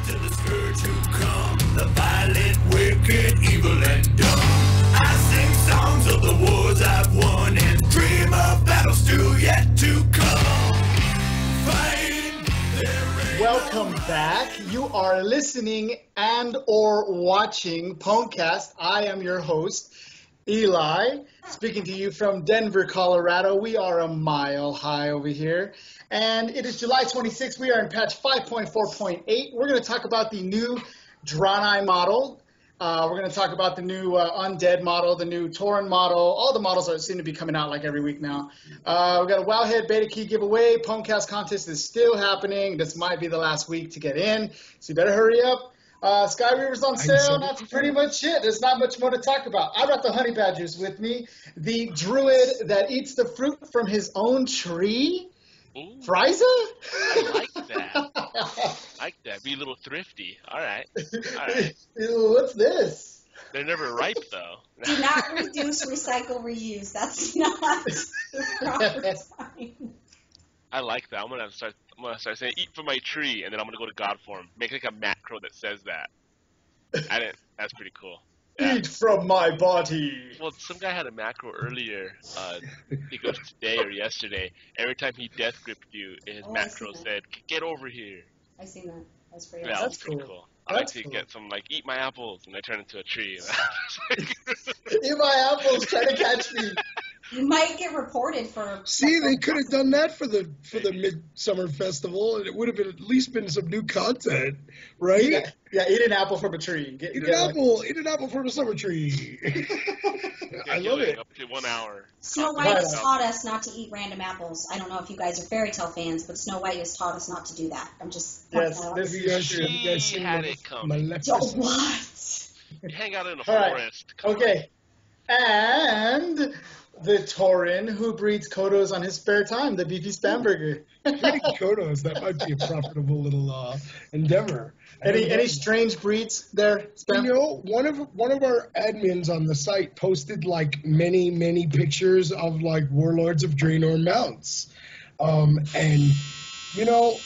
to the scourge who come, the violent, wicked, evil, and dumb. I sing songs of the wars I've won and dream of battles still yet to come. Welcome back. You are listening and or watching PWNcast. I am your host, Eli, speaking to you from Denver, Colorado. We are a mile high over here. And it is July 26th. We are in patch 5.4.8. We're going to talk about the new Draenor model. We're going to talk about the new Undead model, the new Tauren model. All the models seem to be coming out like every week now. We've got a Wowhead beta key giveaway. PWNcast contest is still happening. This might be the last week to get in, so you better hurry up. Sky Reaver's on sale. That's pretty much it. There's not much more to talk about. I brought the honey badgers with me. The druid that eats the fruit from his own tree. Ooh, Frysa? I like that. Be a little thrifty. All right. What's this? They're never ripe, though. Do not reduce, recycle, reuse. That's not the proper sign. I like that. I'm gonna start saying, "Eat from my tree," and then I'm gonna go to God form. Make like a macro that says that. That's pretty cool. Yeah. Eat from my body. Well, some guy had a macro earlier. I think it was today or yesterday. Every time he death gripped you, his macro said, "Get over here." I seen that. That's pretty Yeah, awesome. that's pretty cool. I like to get some, like, eat my apples, and I turn into a tree. Eat my apples, try to catch me. You might get reported for. See, they could have done that for the Midsummer Festival, and it would have at least been some new content, right? Yeah, eat an apple from a tree. Eat an apple from a summer tree. I love it. Up to 1 hour. Snow White has taught us not to eat random apples. I don't know if you guys are fairy tale fans, but Snow White has taught us not to do that. I'm just pointing that out. This is true. She had it coming. What? You hang out in a forest. Right. Okay. And the Tauren who breeds Kodos on his spare time, the beefy Spamburger. Breeding Kodos, that might be a profitable little endeavor. Any strange breeds there, Spam? You know, one of our admins on the site posted like many pictures of like Warlords of Draenor mounts, and you know,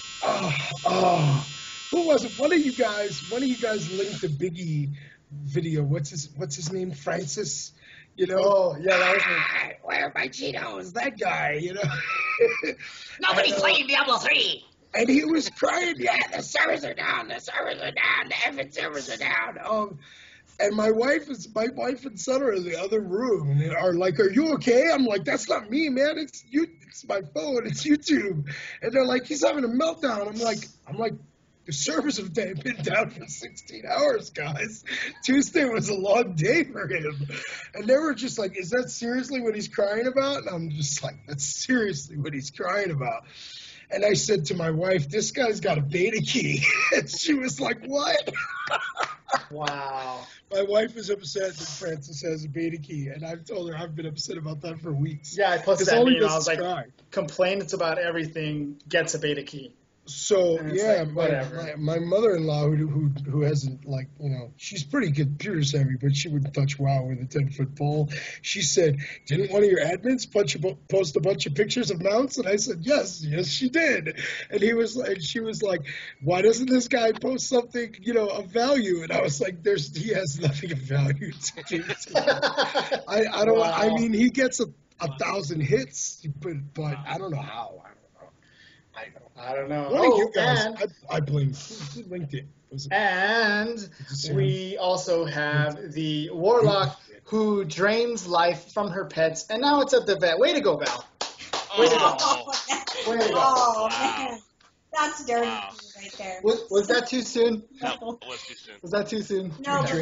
who was it? One of you guys linked the Biggie video. What's his name? Francis. You know? Oh, yeah, that was me. Where are my Cheetos? That guy, you know? Nobody's playing Diablo 3! And he was crying, yeah, the servers are down, the effing servers are down. And my wife and son are in the other room and are like, are you okay? I'm like, that's not me, man. It's my phone. It's YouTube. And they're like, he's having a meltdown. I'm like, the servers have been down for 16 hours, guys. Tuesday was a long day for him. And they were just like, is that seriously what he's crying about? And I'm just like, that's seriously what he's crying about. And I said to my wife, this guy's got a beta key. And she was like, what? Wow. My wife is upset that Francis has a beta key. And I've told her I've been upset about that for weeks. Yeah, I posted that meme. I was like, cry. Complaints about everything gets a beta key. So yeah, like, whatever. My mother-in-law who hasn't, like, you know, she's pretty computer savvy, but she wouldn't touch WoW with a 10-foot pole. She said, "Didn't one of your admins post a bunch of pictures of mounts?" And I said, "Yes, she did." And she was like, "Why doesn't this guy post something, you know, of value?" And I was like, he has nothing of value to do. I don't. Wow. I mean, he gets a 1,000 hits, but I don't know how. I don't know. One of you guys, I blame LinkedIn. And we also have the Warlock who drains life from her pets, and now it's at the vet. Way to go, Belle. Way to go. Way to go. Oh, man. That's dirty right there. Was that too soon? No, it was too soon. Was that too soon? No, but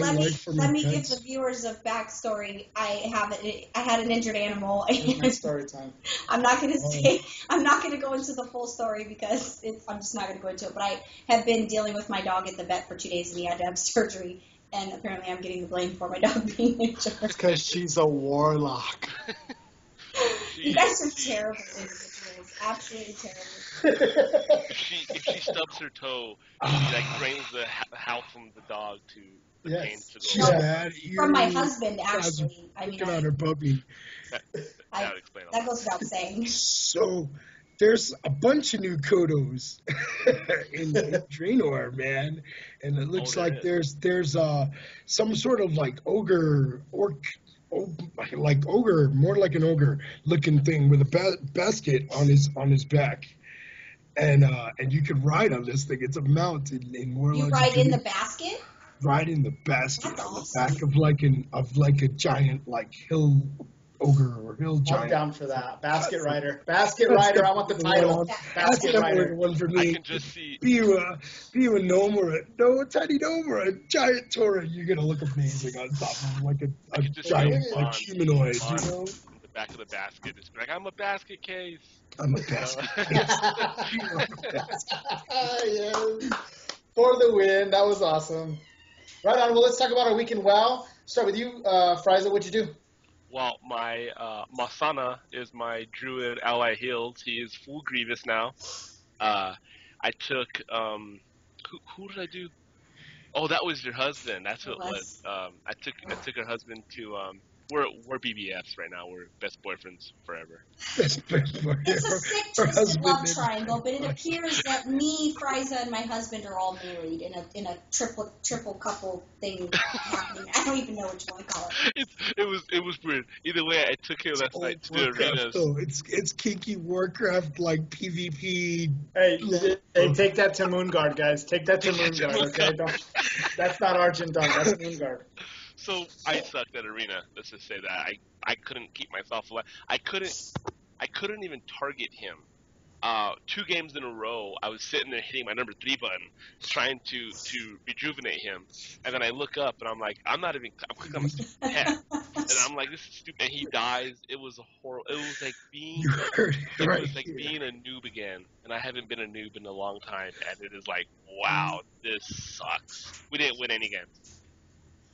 let me give the viewers a backstory. I had an injured animal. And story time. I'm not going to go into the full story because I'm just not going to go into it. But I have been dealing with my dog at the vet for 2 days, and he had to have surgery. And apparently, I'm getting the blame for my dog being injured. Because she's a warlock. You guys are terrible individuals. Absolutely terrible. If she stubs her toe, she like drains the health from the dog to the pain to go. She's bad. From my husband, actually. I mean, on her puppy. That would explain a lot. That goes without saying. So there's a bunch of new Kodos in Draenor, man, and it looks like there's some sort of like ogre like ogre, more like an ogre looking thing with a basket on his back, and you can ride on this thing. It's a mount in Warlords. You ride in the basket? Ride in the basket. That's on awesome. the back of a giant like hill ogre or hill giant. I'm down for that. Basket rider. Basket rider. I want the title. Basket rider. One for me. I can just see. Be you a gnome or a tiny gnome or a giant Tauren, you're gonna look amazing on top of like a giant like humanoid. You know? The back of the basket is like, I'm a basket case. I'm a basket. Yes. For the win. That was awesome. Right on. Well, let's talk about our week in WoW. Start with you, Frysa. What'd you do? Well, my Masana is my druid ally healed. He is full Grievous now. I took who did I do? Oh, that was your husband. That's what it was. I took her husband to we're BBFs right now. We're best boyfriends forever. Best boyfriend. It's a sick, twisted love triangle, but it appears that me, Frysa, and my husband are all married in a triple couple thing happening. I don't even know what you want to call it. It was weird. Either way, I took him last night to the arenas. So it's kinky Warcraft like PvP. Hey, take that to Moonguard, guys. Take that to Moonguard, okay? That's not Argent Dog. That's Moonguard. So I sucked at arena. Let's just say that I couldn't keep myself alive. I couldn't even target him. 2 games in a row, I was sitting there hitting my number 3 button, trying to rejuvenate him, and then I look up and I'm like, I'm clicking on my head, and I'm like, this is stupid. And he dies. It was a horrible. It was like being being a noob again, and I haven't been a noob in a long time, and it is like, wow, this sucks. We didn't win any games.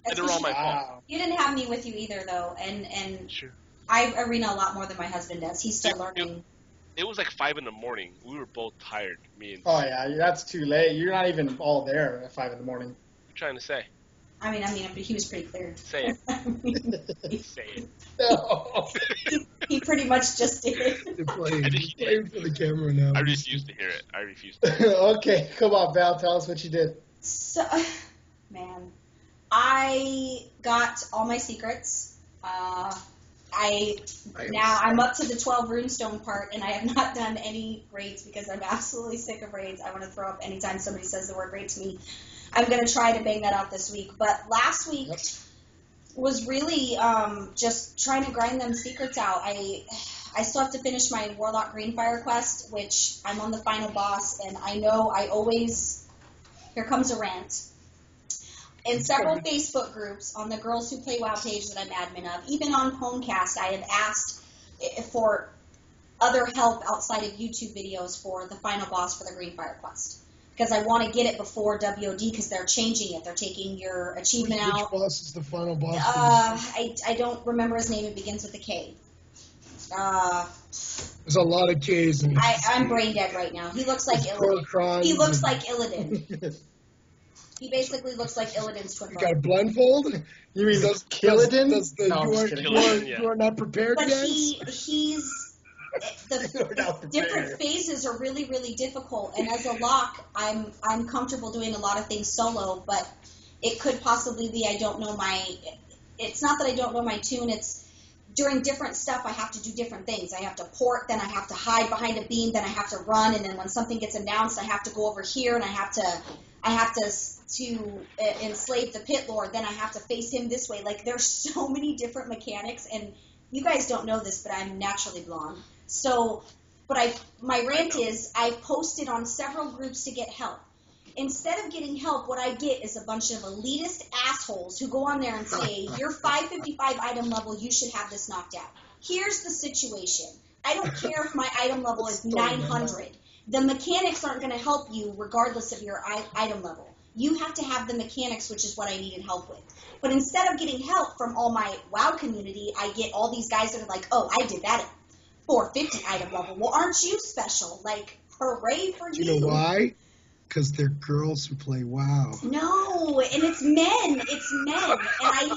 And they're all my fault. You didn't have me with you either, though, and sure. I arena a lot more my husband does. He's still learning. It was like 5 in the morning. We were both tired. Me and. Oh yeah, that's too late. You're not even all there at 5 in the morning. What are you trying to say? I mean, he was pretty clear. Say it. Say it. No. He pretty much just did it. They're playing for the camera now. I refuse to hear it. I refuse to. Okay, come on, Belle. Tell us what you did. So, man, I got all my secrets. I'm up to the 12 runestone part, and I have not done any raids because I'm absolutely sick of raids. I want to throw up anytime somebody says the word raid to me. I'm going to try to bang that out this week. But last week was really just trying to grind them secrets out. I still have to finish my Warlock Greenfire quest, which I'm on the final boss, and I know I always... Here comes a rant. In several Facebook groups on the Girls Who Play WoW page that I'm admin of, even on PWNcast, I have asked for other help outside of YouTube videos for the final boss for the Greenfire quest. Because I want to get it before WOD because they're changing it. They're taking your achievement out. Which boss is the final boss? I don't remember his name. It begins with a K. There's a lot of Ks in this. I'm brain dead right now. He looks like Illidan. He looks like Illidan. He basically looks like Illidan's twin brother. You got a blindfold? You mean Killidan? You are not prepared but yet? The different phases are really, really difficult. And as a lock, I'm comfortable doing a lot of things solo, but it could possibly be it's not that I don't know my tune, it's during different stuff I have to do different things. I have to port, then I have to hide behind a beam, then I have to run, and then when something gets announced, I have to go over here, and I have to enslave the pit lord, then I have to face him this way. Like, there's so many different mechanics, and you guys don't know this, but I'm naturally blonde. So, my rant is, I've posted on several groups to get help. Instead of getting help, what I get is a bunch of elitist assholes who go on there and say, you're 555 item level, you should have this knocked out. Here's the situation. I don't care if my item level is 900. The mechanics aren't going to help you regardless of your item level. You have to have the mechanics, which is what I needed help with. But instead of getting help from all my WoW community, I get all these guys that are like, oh, I did that at 450 item level. Well, aren't you special? Like, hooray for you. You know why? Because they're girls who play WoW. No, and it's men. It's men. And I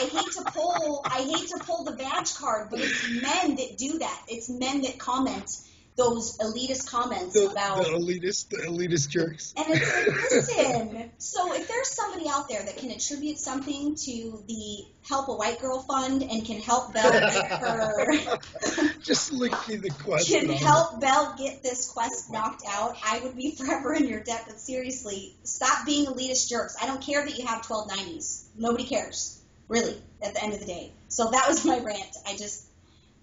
hate to pull the badge card, but it's men that do that. It's men that comment those elitist comments The about elitist jerks. And it's like, listen, so if there's somebody out there that can attribute something to the Help a White Girl Fund and can help Belle get her... Just link me the quest. can help Belle get this quest knocked out, I would be forever in your debt. But seriously, stop being elitist jerks. I don't care that you have 1290s. Nobody cares, really, at the end of the day. So that was my rant.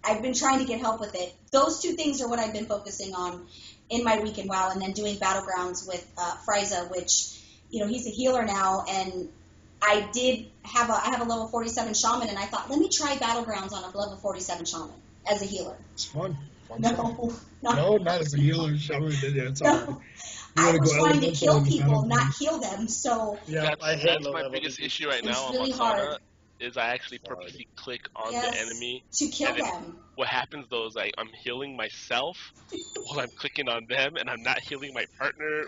I've been trying to get help with it. Those two things are what I've been focusing on in my week in WoW, and then doing Battlegrounds with Frysa, which, he's a healer now, and I have a level 47 shaman, and I thought, let me try Battlegrounds on a level 47 shaman as a healer. It's fun. No, not as a healer. Shaman, it's hard. No. I was trying to kill people, not heal them, so... Yeah, I hate that's my biggest issue right now on really Montana. hard. Is I actually purposely click on Yes, the enemy to kill and then them. What happens though is I'm healing myself while I'm clicking on them, and I'm not healing my partner.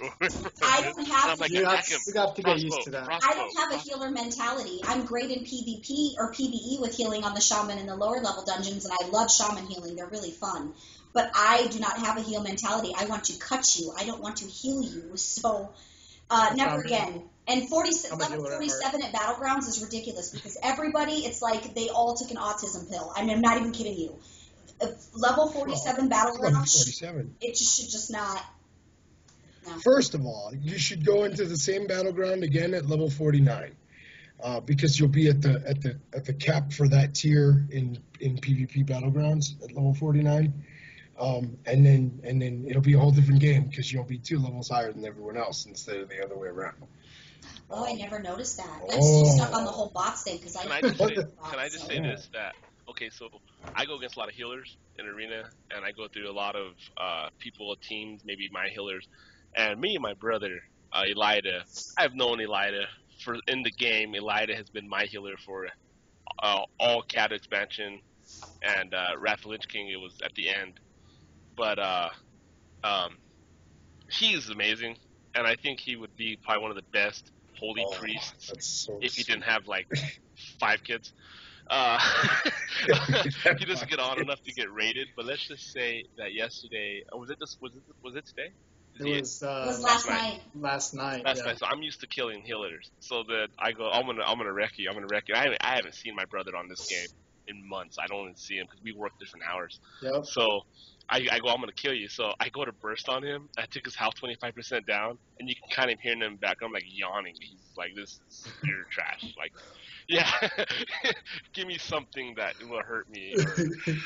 I don't have. I'm like, you attack him. have to get used to that. I don't have a healer mentality. I'm great in PvP or PvE with healing on the shaman in the lower level dungeons, and I love shaman healing. They're really fun. But I do not have a heal mentality. I want to cut you. I don't want to heal you. So never again. And level 47 at Battlegrounds is ridiculous because everybody, it's like they all took an autism pill. I mean, I'm not even kidding you. Level 47 Battlegrounds, it should just not. No. First of all, you should go into the same Battleground again at level 49, because you'll be at the cap for that tier in PvP Battlegrounds at level 49. And then it'll be a whole different game because you'll be 2 levels higher than everyone else instead of the other way around. Oh, I never noticed that. I'm still stuck on the whole bots thing because Can I just say this? That okay, so I go against a lot of healers in arena, and I go through a lot of people, teams, maybe my healers, and me and my brother Elida. I've known Elida for in the game. Elida has been my healer for all CAD expansion and Wrath of the Lich King. It was at the end. But he is amazing, and I think he would be probably one of the best holy priests if he didn't have like 5 kids. He doesn't get on enough to get rated. But let's just say that yesterday, was it today? It was last night. Last night. So I'm used to killing healers. So that I go, I'm gonna wreck you. I haven't seen my brother on this game in months. I don't even see him because we work different hours. Yep. So I go, I'm gonna kill you. So I go to burst on him. I took his health 25% down, and you can kind of hear him in the back. I'm like yawning. He's like, "This is pure trash." Like, yeah, give me something that will hurt me.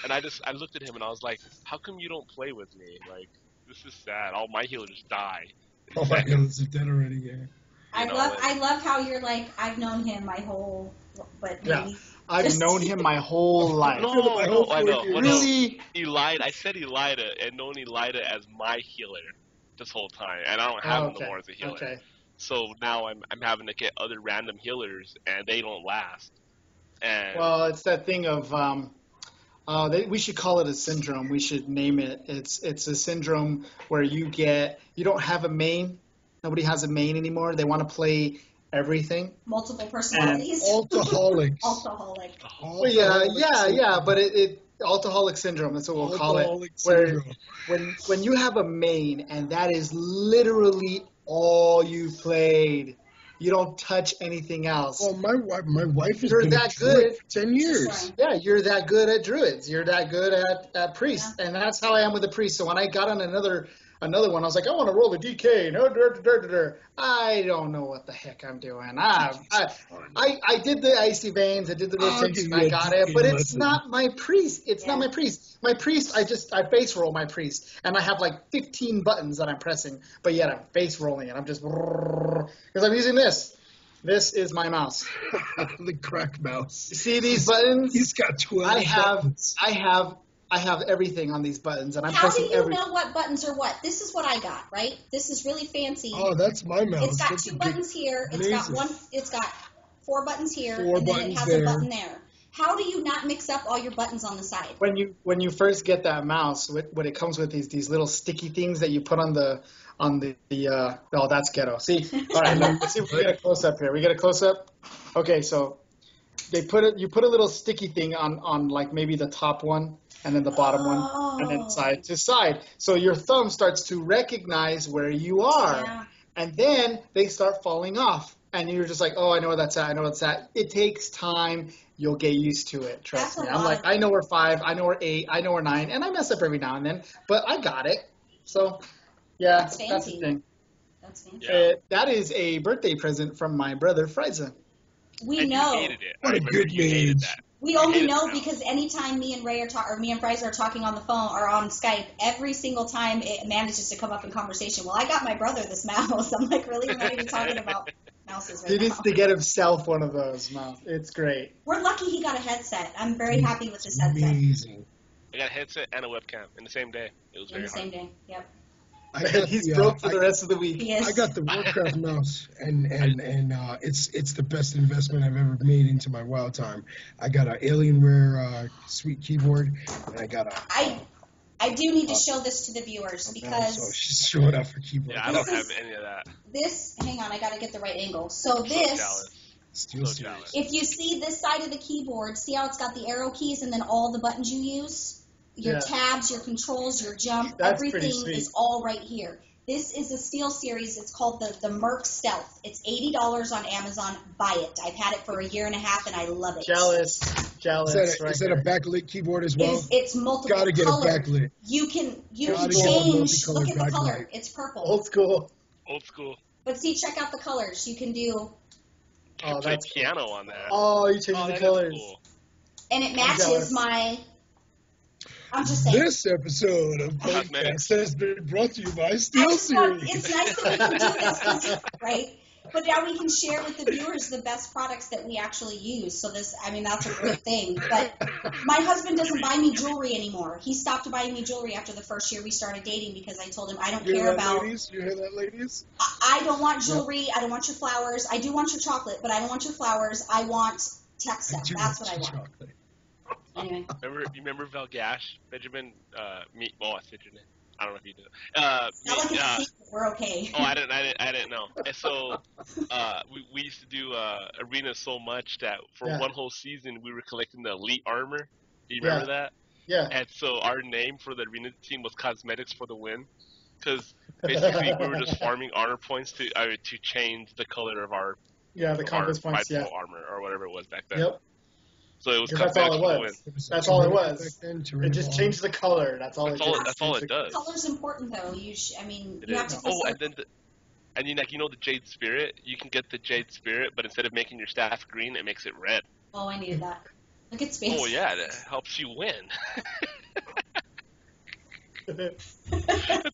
And I looked at him and I was like, "How come you don't play with me? Like, this is sad. All my healers die." Oh my goodness, they're dead already. Yeah. I love how you're like, I've known him my whole, but maybe. I've known him my whole life. No, I know. Really? Elida, I said Elida and known Elida as my healer this whole time, and I don't have him no more as a healer. Okay. So now I'm having to get other random healers, and they don't last. And well, it's that thing of we should call it a syndrome. We should name it. It's a syndrome where you don't have a main. Nobody has a main anymore. They want to play everything. Multiple personalities. Alcoholics. Alcoholic. Well, yeah. But it alcoholic syndrome. That's what we'll call it. Where when you have a main and that is literally all you played, you don't touch anything else. Well, my wife has you're been that a good for 10 years. Yeah, you're that good at druids. You're that good at priests, and that's how I am with the priests. So when I got on another one, I was like, I want to roll a DK. I don't know what the heck I'm doing. I did the icy veins. I did the rotation. I got it, but it's not my priest. It's not my priest. My priest, I base roll my priest, and I have like 15 buttons that I'm pressing, but yet I'm base rolling it. I'm just because I'm using this. This is my mouse. The crack mouse. You see these buttons? He's got 12 buttons. I have everything on these buttons, and I'm How pressing do you know what buttons are what? This is what I got, right? This is really fancy. Oh, that's my mouse. It's got that's 2 buttons here. Amazing. It's got 4 buttons here, 4 and then it buttons has there. a button there. How do you not mix up all your buttons on the side? When you first get that mouse, what it comes with these little sticky things that you put on the oh, that's ghetto. See, all right, let's see if we get a close up here. We get a close up. Okay, so you put a little sticky thing on like maybe the top one, and then the bottom one, and then side to side. So your thumb starts to recognize where you are. Yeah. And then they start falling off. And you're just like, oh, I know where that's at. I know where that's at. It takes time. You'll get used to it. Trust That's me. a I'm lot like, of- I know where 5, I know where 8, I know where 9, and I mess up every now and then, but I got it. So, yeah, That's that's fancy. the thing. That's fancy. Yeah. That is a birthday present from my brother, Frysa. We And know. you hated it. What I a remember good you hated mage. that. We You only hated know the smell. because anytime me and Ray or me and Frysa are talking on the phone or on Skype, every single time it manages to come up in conversation. Well, I got my brother this mouse. I'm like, really? We're not even talking about mouses right He now. needs to get himself one of those. Mouse. It's great. We're lucky he got a headset. I'm very happy with this headset. Amazing. I got a headset and a webcam in the same day. It was In very the same hard. day. Yep. I got He's the, broke for the rest of the week. He is. I got the Warcraft mouse, and it's the best investment I've ever made into my WoW time. I got an Alienware sweet keyboard, and I got a. I do need to show this to the viewers So because she's showing off her keyboard. Yeah, I This don't have is- any of that. this, hang on, I got to get the right angle. So So this, jealous. Steel So Series. jealous. if you see this side of the keyboard, see how it's got the arrow keys and then all the buttons you use? Your Yeah. tabs, your controls, your jump, That's pretty everything sweet. is all right here. This is a Steel Series. It's called the Merc Stealth. It's $80 on Amazon. Buy it. I've had it for a year and a half and I love it. Jealous. Is that a backlit keyboard as well? It's multiple Gotta get colors. a backlit. You can Gotta get a change. multicolored Look at the color. backlight. It's purple. Old school. Old school. But see, check out the colors. You can do, You Oh, play that's cool. piano on that. Oh, you changed Oh, the that is colors. cool. and it jealous. matches my. I'm just saying. This episode of Cosmetics. Podcast has been brought to you by I Steel just want- Series. it's nice that we can do this, 'cause- right? But now we can share with the viewers the best products that we actually use. So this, I mean, that's a great thing. But my husband doesn't buy me jewelry anymore. He stopped buying me jewelry after the first year we started dating because I told him I don't You care hear that, about. ladies? You hear that, ladies? I don't want jewelry. I don't want your flowers. I do want your chocolate, but I don't want your flowers. I want tech stuff. do That's want what I your want. chocolate. Anyway, You remember Valgash, Benjamin? I said your name. I don't know if you did. it's not like it's a secret. We're okay. Oh, I didn't know. And so, we used to do arena so much that for Yeah. one whole season we were collecting the elite armor. Do you remember that? Yeah. And so our name for the arena team was Cosmetics for the Win, because basically we were just farming honor points to change the color of our Yeah, the compass our points, yeah. prideful armor or whatever it was back then. Yep. So it was Because that's all it Cosmetics for the was. Win. That's all it Tyrannical was. back then, It tyrannical just changed the color. That's all That's it all. did. That's all it Changed does. Color's important though. You It have is. to. Oh, and then you know the Jade Spirit. You can get the Jade Spirit, but instead of making your staff green, it makes it red. Oh, I needed that. Look at space. Oh yeah, that helps you win. That's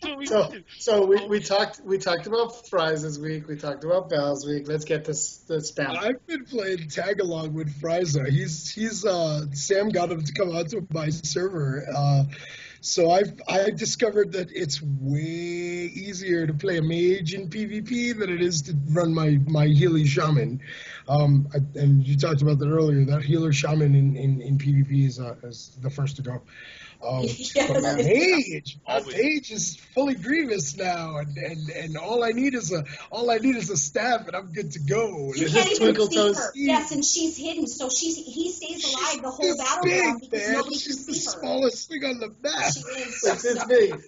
what we So, do. so we talked about Fry's this week. We talked about Belle's week. Let's get the spam. I've been playing tag along with Frysa. He's Sam got him to come out to my server. So I discovered that it's way easier to play a mage in PvP than it is to run my healer shaman. And you talked about that earlier. That healer shaman in PvP is the first to go. Yes. But my mage Always. is fully grievous now, and all I need is a staff, and I'm good to go. You Is can't this even Twinkle see Toes? her. Yes, and she's hidden, so he stays alive the whole She's battleground big, because man. nobody She's can the see her. smallest thing on the map. She is. It's this So- big.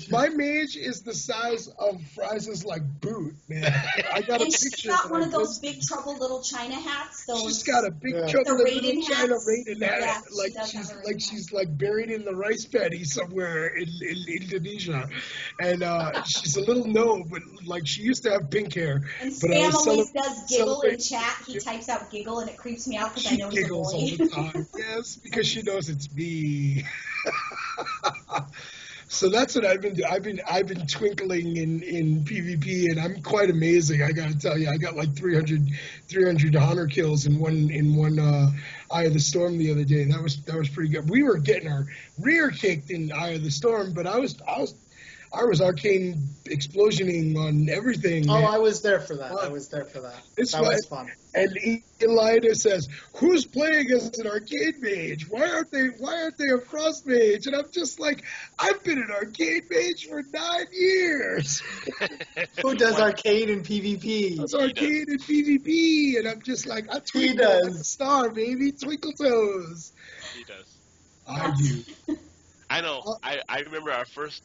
My mage is the size of Frysa's boot, man. I got a And she's picture. got that one I of those posted. big trouble little China hats. Those. She's got a big Yeah. trouble The little Raiden China hats? Raiden hat, Yeah, she like does she's have a like Raiden she's like buried in the rice paddy somewhere in Indonesia, and she's a little gnome, but like she used to have pink hair. And But I Spam was always does giggle in celebrating- chat. He types out giggle, and it creeps me out because I She know he's a giggles all boy. the time. Yes, because she knows it's me. So that's what I've been doing. I've been twinkling in PvP, and I'm quite amazing. I gotta tell you, I got like 300 honor kills in one Eye of the Storm the other day. That was pretty good. We were getting our rear kicked in Eye of the Storm, but I was arcane explosioning on everything. Oh, man. I was there for that. I was there for that. It's That fine. was fun. And Elida says, "Who's playing as an arcade mage? Why aren't they a frost mage?" And I'm just like, "I've been an arcade mage for 9 years. Who does arcade in PvP? I was arcade in PvP, and I'm just like, I He twinkle like does. a star, baby, twinkle toes." He does. I do. I know. I remember our first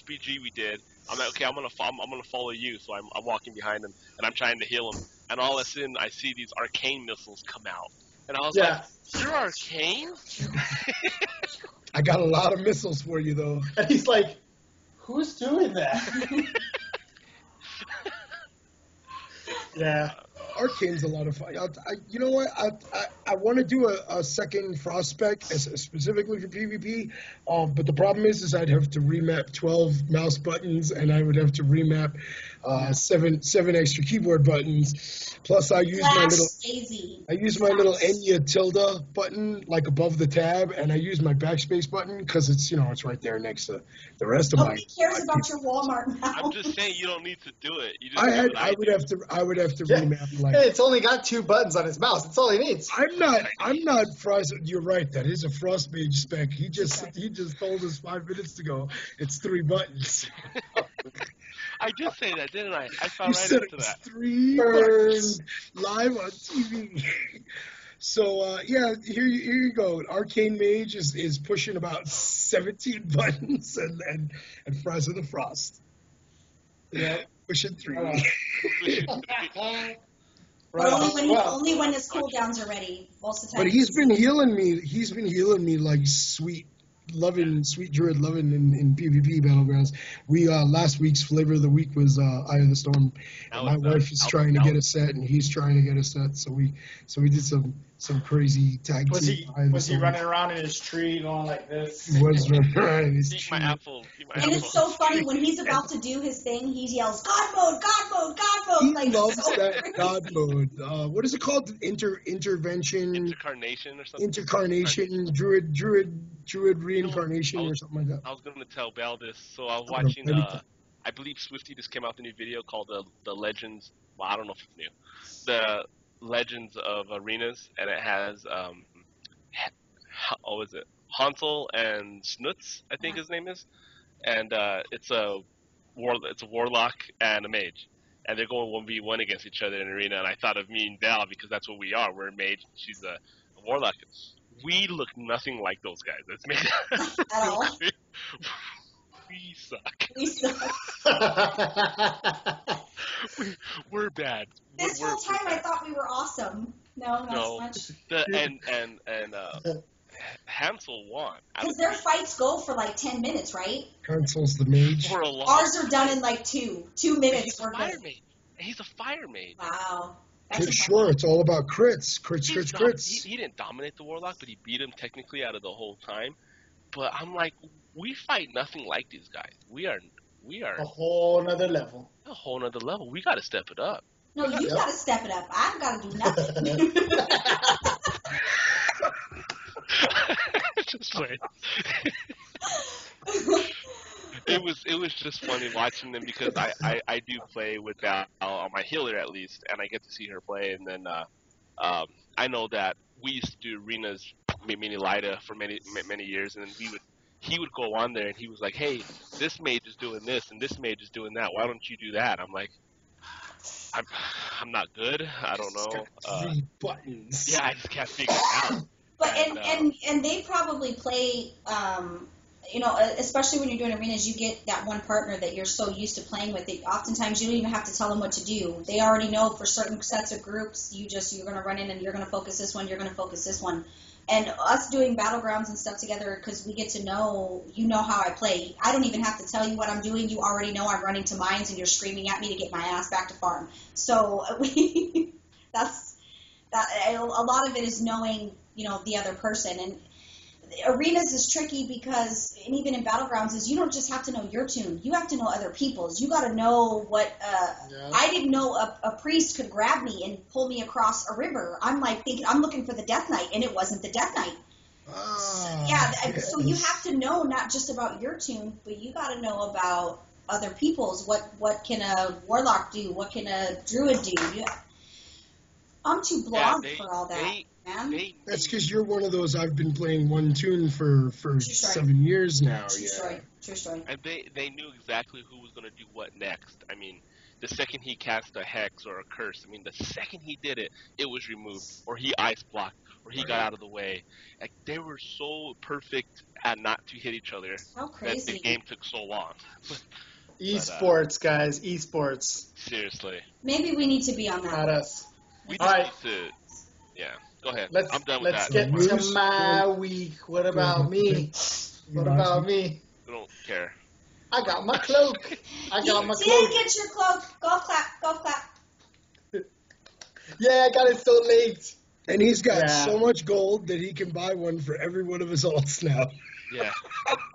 PG we did. I'm like, okay, I'm gonna follow you. So I'm walking behind him and I'm trying to heal him. And all of a sudden I see these arcane missiles come out, and I was like, "You're arcane?" I got a lot of missiles for you though. And he's like, "Who's doing that?" Yeah. Arcane's a lot of fun. You know what? I want to do a second Frost spec specifically for PvP, but the problem is I'd have to remap 12 mouse buttons, and I would have to remap seven extra keyboard buttons. Plus, I use my little Enya tilde button like above the tab, and I use my backspace button because it's it's right there next to the rest of my. Nobody cares about your Walmart now. I'm just saying you don't need to do it. You just I would have to remap like. Hey, it's only got 2 buttons on his mouse. That's all he needs. I'm not Frysa. You're right. That is a Frost Mage spec. He just told us 5 minutes ago. It's 3 buttons. I did say that, didn't I? I fell You right said into it's that. 3 buttons live on TV. So here you go. Arcane Mage is pushing about 17 buttons, and Frysa the Frost. Yeah, pushing 3. But only when his cooldowns are ready. Most of the time. But he's been healing me. He's been healing me like sweet druid loving in PvP battlegrounds. We last week's flavor of the week was Eye of the Storm. And my wife is trying to get a set, and he's trying to get a set. So we did some crazy tag team. Was he running around in his tree going like this? He was running around in his Eat tree. my apple. And it's so funny when he's about to do his thing, he yells, "God mode, God mode, God mode!" He Like, loves so that crazy. God mode. What is it called? Intervention. Intercarnation or something. Intercarnation. Druid reincarnation or something like that. I was going to tell Belle this. So I was watching, I believe Swifty just came out with a new video called the Legends. Well, I don't know if it's new. The Legends of Arenas, and it has, is it? Hansel and Snoots, I think his name is. And it's a warlock and a mage. And they're going 1v1 against each other in an arena. And I thought of me and Belle because that's what we are. We're a mage. She's a warlock. We look nothing like those guys. That's me. At all. We suck. We suck. We're bad. This whole time I thought we were awesome. No, not so much. Hansel won. Because their fights go for like 10 minutes, right? Hansel's the mage. For a long Ours are done in like 2 minutes. He's a fire mage. He's a fire mage. Wow. Sure, it's all about crits. Crits. He didn't dominate the warlock, but he beat him technically out of the whole time. But I'm like, we fight nothing like these guys. We are a whole nother level. A whole nother level. We got to step it up. No, you got to step it up. I've got to do nothing. Just wait. It was just funny watching them because I do play with Belle on my healer at least, and I get to see her play. And then I know that we used to do arenas, mini Lida, for many years, and then he would go on there and he was like, "Hey, this mage is doing this and this mage is doing that. Why don't you do that?" I'm like, I'm not good. I don't know. 3 buttons. Yeah, I just can't figure it out. But and they probably play, especially when you're doing arenas, you get that one partner that you're so used to playing with. Oftentimes you don't even have to tell them what to do. They already know for certain sets of groups, you're going to run in and you're going to focus this one, you're going to focus this one. And us doing battlegrounds and stuff together, because we get to know, how I play. I don't even have to tell you what I'm doing. You already know I'm running to mines and you're screaming at me to get my ass back to farm. So a lot of it is knowing, the other person. And arenas is tricky because, and even in battlegrounds, is you don't just have to know your tune. You have to know other people's. You got to know what. I didn't know a priest could grab me and pull me across a river. I'm like thinking I'm looking for the Death Knight, and it wasn't the Death Knight. So you have to know not just about your tune, but you got to know about other people's. What can a warlock do? What can a druid do? I'm too blonde for all that, man. That's because you're one of those. I've been playing one tune for 7 years now. True story. And they knew exactly who was going to do what next. I mean, the second he cast a hex or a curse, I mean, the second he did it, it was removed, or he ice blocked, or he got out of the way. Like, they were so perfect at not to hit each other How that crazy. the game took so long. Esports, guys. Esports. Seriously. Maybe we need to be on Not that. us. We All just right. need to, yeah, go ahead. Let's I'm done with let's that. get to my week. What about me? What about me? We don't care. I got my cloak. I You got my did cloak. get your cloak. Golf clap. Golf clap. Yeah, I got it so late. And he's got Yeah. so much gold that he can buy one for every one of his alts now. Yeah.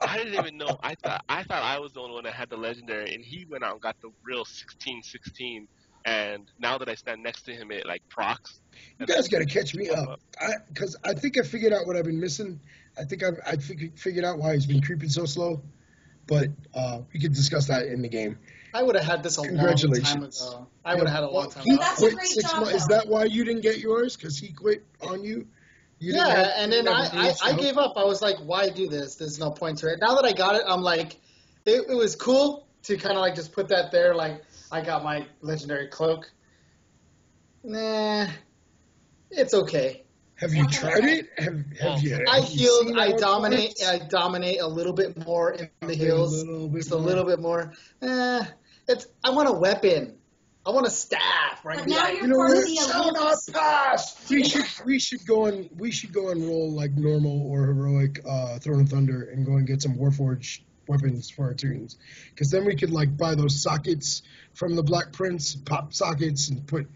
I didn't even know. I thought I was the only one that had the legendary, and he went out and got the real 16/16. And now that I stand next to him, it like procs. You guys got to catch me up. Because I think I figured out what I've been missing. I think I figured out why he's been creeping so slow. But we could discuss that in the game. I would have had this a long time Congratulations. ago. I would have had a long time He ago. That's a quit great 6 job, months. Is though. that why you didn't get yours? Because he quit on you? You didn't Yeah, have- and you then didn't have a I deal, so- gave up. I was like, why do this? There's no point to it. Now that I got it, I'm like, it was cool to kind of like just put that there. Like, I got my legendary cloak. Nah, it's okay. Have you tried it? Have you? I have you healed. seen I how it dominate. works? I dominate a little bit more in the hills. Just a little bit more. It's. I want a weapon. I want a staff, right? But now You you're know part of what? the Shall not elite. pass. We should go and roll like normal or heroic Throne of Thunder and go and get some Warforged weapons for our tunes. Because then we could like buy those sockets from the Black Prince, pop sockets, and put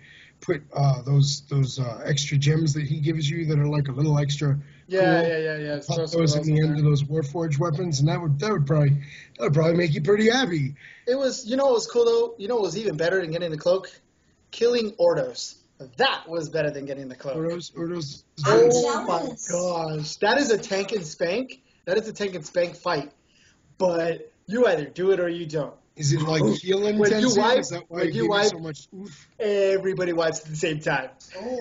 those extra gems that he gives you that are like a little extra. Yeah, cool. yeah. Pop Throw some those of in the in end there. of those Warforged weapons, and that would probably make you pretty happy. It was. You know what was cool though? You know what was even better than getting the cloak? Killing Ordos. That was better than getting the cloak. Ordos. I'm Oh my jealous. gosh. That is a tank and spank. That is a tank and spank fight. But you either do it or you don't. Is it like heal When you intensive? wipe- Is that why when it you gives you wipe- so much oof? Everybody wipes at the same time. Oh.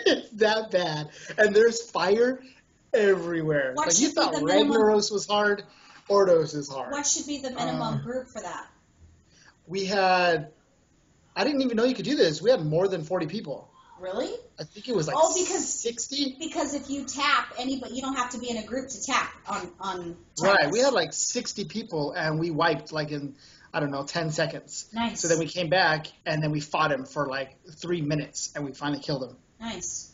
It's that bad. And there's fire everywhere. What Like you should be thought the minimum- Ragnaros was hard, Ordos is hard. What should be the minimum group for that? We had, I didn't even know you could do this. We had more than 40 people. Really? I think it was like Oh, because- 60. Because if you tap anybody, you don't have to be in a group to tap on. Right. taps. We had like 60 people and we wiped like in, I don't know, 10 seconds. Nice. So then we came back and then we fought him for like 3 minutes and we finally killed him. Nice.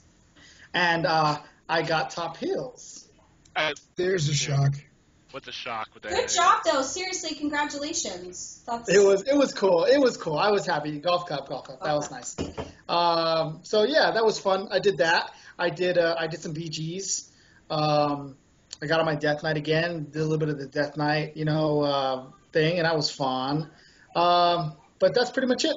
And I got top heals. There's a shock. What's a shock with that? Good job, though. Seriously, congratulations. That's It was cool. It was cool. I was happy. Golf cup. That was nice. So yeah, that was fun. I did that. I did some BGs. I got on my Death Knight again. Did a little bit of the Death Knight, thing, and that was fun. But that's pretty much it.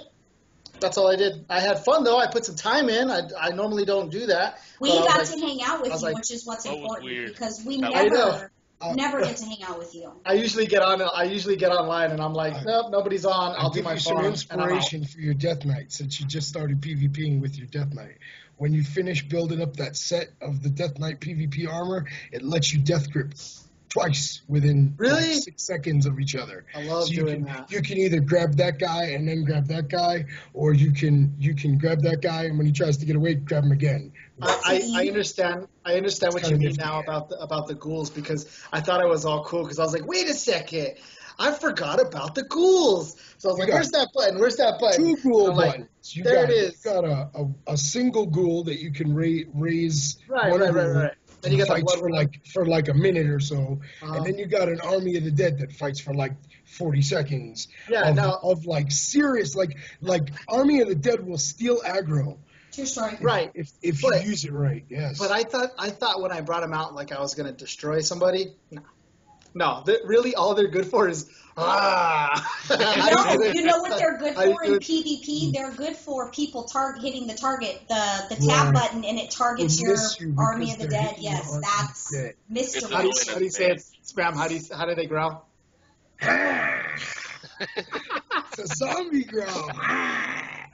That's all I did. I had fun though. I put some time in. I normally don't do that. We but I was got like- to hang out with I was you, like, which is what's that was important weird. because we I know. never get to hang out with you. I usually get online and I'm like, nope, nobody's on. I'll do give my you some farm. inspiration for your Death Knight since you just started PvPing with your Death Knight. When you finish building up that set of the Death Knight PvP armor, it lets you death grip twice within Really? like 6 seconds of each other. I love you doing can, that. You can either grab that guy and then grab that guy, or you can grab that guy and when he tries to get away, grab him again. I understand. I understand what you kinda mean nifty. now about the ghouls because I thought it was all cool because I was like, wait a second, I forgot about the ghouls. So I was like, got where's that button? Where's that button? Two ghoul And I'm like, buttons. You there got, it is. You got a single ghoul that you can raise. Right. one ghoul Then you got the fights blood for like a minute or so, Uh-huh. and then you got an army of the dead that fights for like 40 seconds. Yeah, of like serious like army of the dead will steal aggro True story. Right. if But- you use it right. Yes. But I thought when I brought them out like I was gonna destroy somebody. No. Really, all they're good for is No, you know what they're good I for in do it- PvP? They're good for people hitting the target, the tab Right. button, and it targets They your miss you army because of the they're dead. hitting your Yes, army of that's the dead. mystery. How do you say it? Spam. How do they growl? It's a zombie growl.